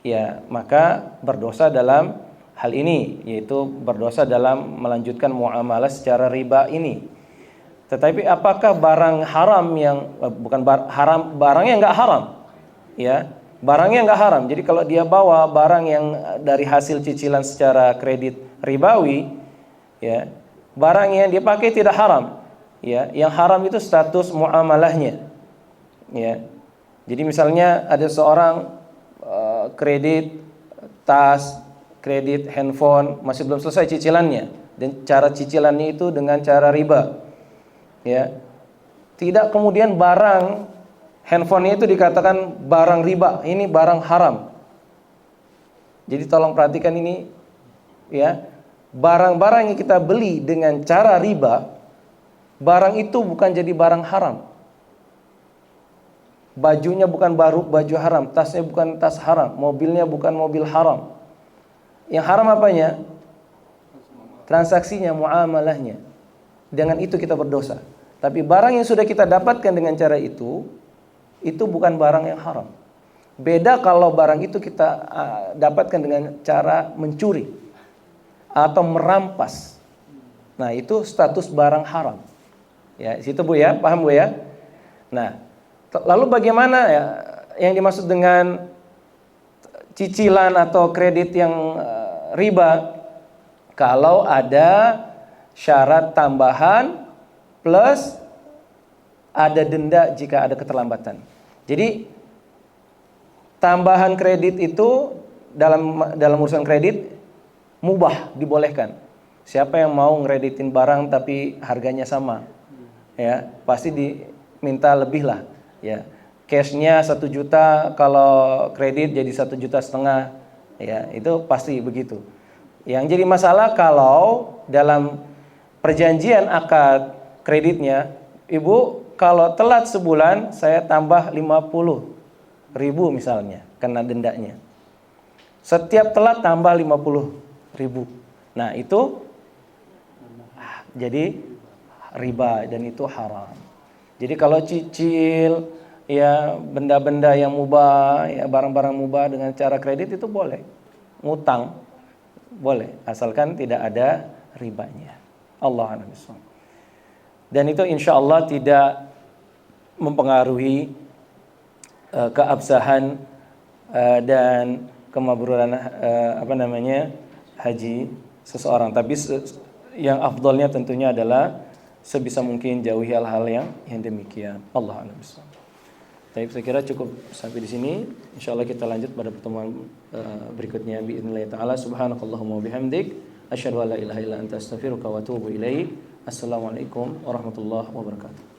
A: ya maka berdosa dalam hal ini, yaitu berdosa dalam melanjutkan muamalah secara riba ini. Tetapi apakah barang haram yang barangnya enggak haram? Ya, barangnya enggak haram. Jadi kalau dia bawa barang yang dari hasil cicilan secara kredit ribawi, ya, barang yang dia pakai tidak haram. Ya, yang haram itu status muamalahnya. Ya, jadi misalnya ada seorang kredit tas, kredit handphone, masih belum selesai cicilannya, dan cara cicilannya itu dengan cara riba. Ya, tidak kemudian barang handphonenya itu dikatakan barang riba, ini barang haram. Jadi tolong perhatikan ini, ya, barang-barang yang kita beli dengan cara riba, barang itu bukan jadi barang haram. Bajunya bukan baju haram, tasnya bukan tas haram, mobilnya bukan mobil haram. Yang haram apanya? Transaksinya, muamalahnya. Dengan itu kita berdosa. Tapi barang yang sudah kita dapatkan dengan cara itu bukan barang yang haram. Beda kalau barang itu kita dapatkan dengan cara mencuri atau merampas. Nah, itu status barang haram. Ya, situ Bu ya, paham Bu ya? Nah, lalu bagaimana ya yang dimaksud dengan cicilan atau kredit yang riba? Kalau ada syarat tambahan plus ada denda jika ada keterlambatan. Jadi tambahan kredit itu dalam urusan kredit mubah, dibolehkan. Siapa yang mau ngreditin barang tapi harganya sama, ya pasti diminta lebih lah. Ya, cashnya 1 juta, kalau kredit jadi 1,5 juta, ya itu pasti begitu. Yang jadi masalah kalau dalam perjanjian akad kreditnya, ibu kalau telat sebulan saya tambah 50.000 misalnya, kena dendanya. Setiap telat tambah 50.000. Nah itu jadi riba dan itu haram. Jadi kalau cicil ya benda-benda yang mubah, ya barang-barang mubah dengan cara kredit itu boleh. Ngutang boleh, asalkan tidak ada ribanya. Allah a'lam bishawab. Dan itu insya Allah tidak mempengaruhi keabsahan dan kemabruran haji seseorang. Tapi yang afdalnya tentunya adalah sebisa mungkin jauhi hal-hal yang demikian. Allah a'lam bishawab. Baik, saya kira cukup sampai di sini. Insyaallah kita lanjut pada pertemuan berikutnya biidznillah taala. Subhanakallahumma wa bihamdik asyhadu an la ilaha illa anta astaghfiruka wa atubu ilaik. Assalamualaikum warahmatullahi wabarakatuh.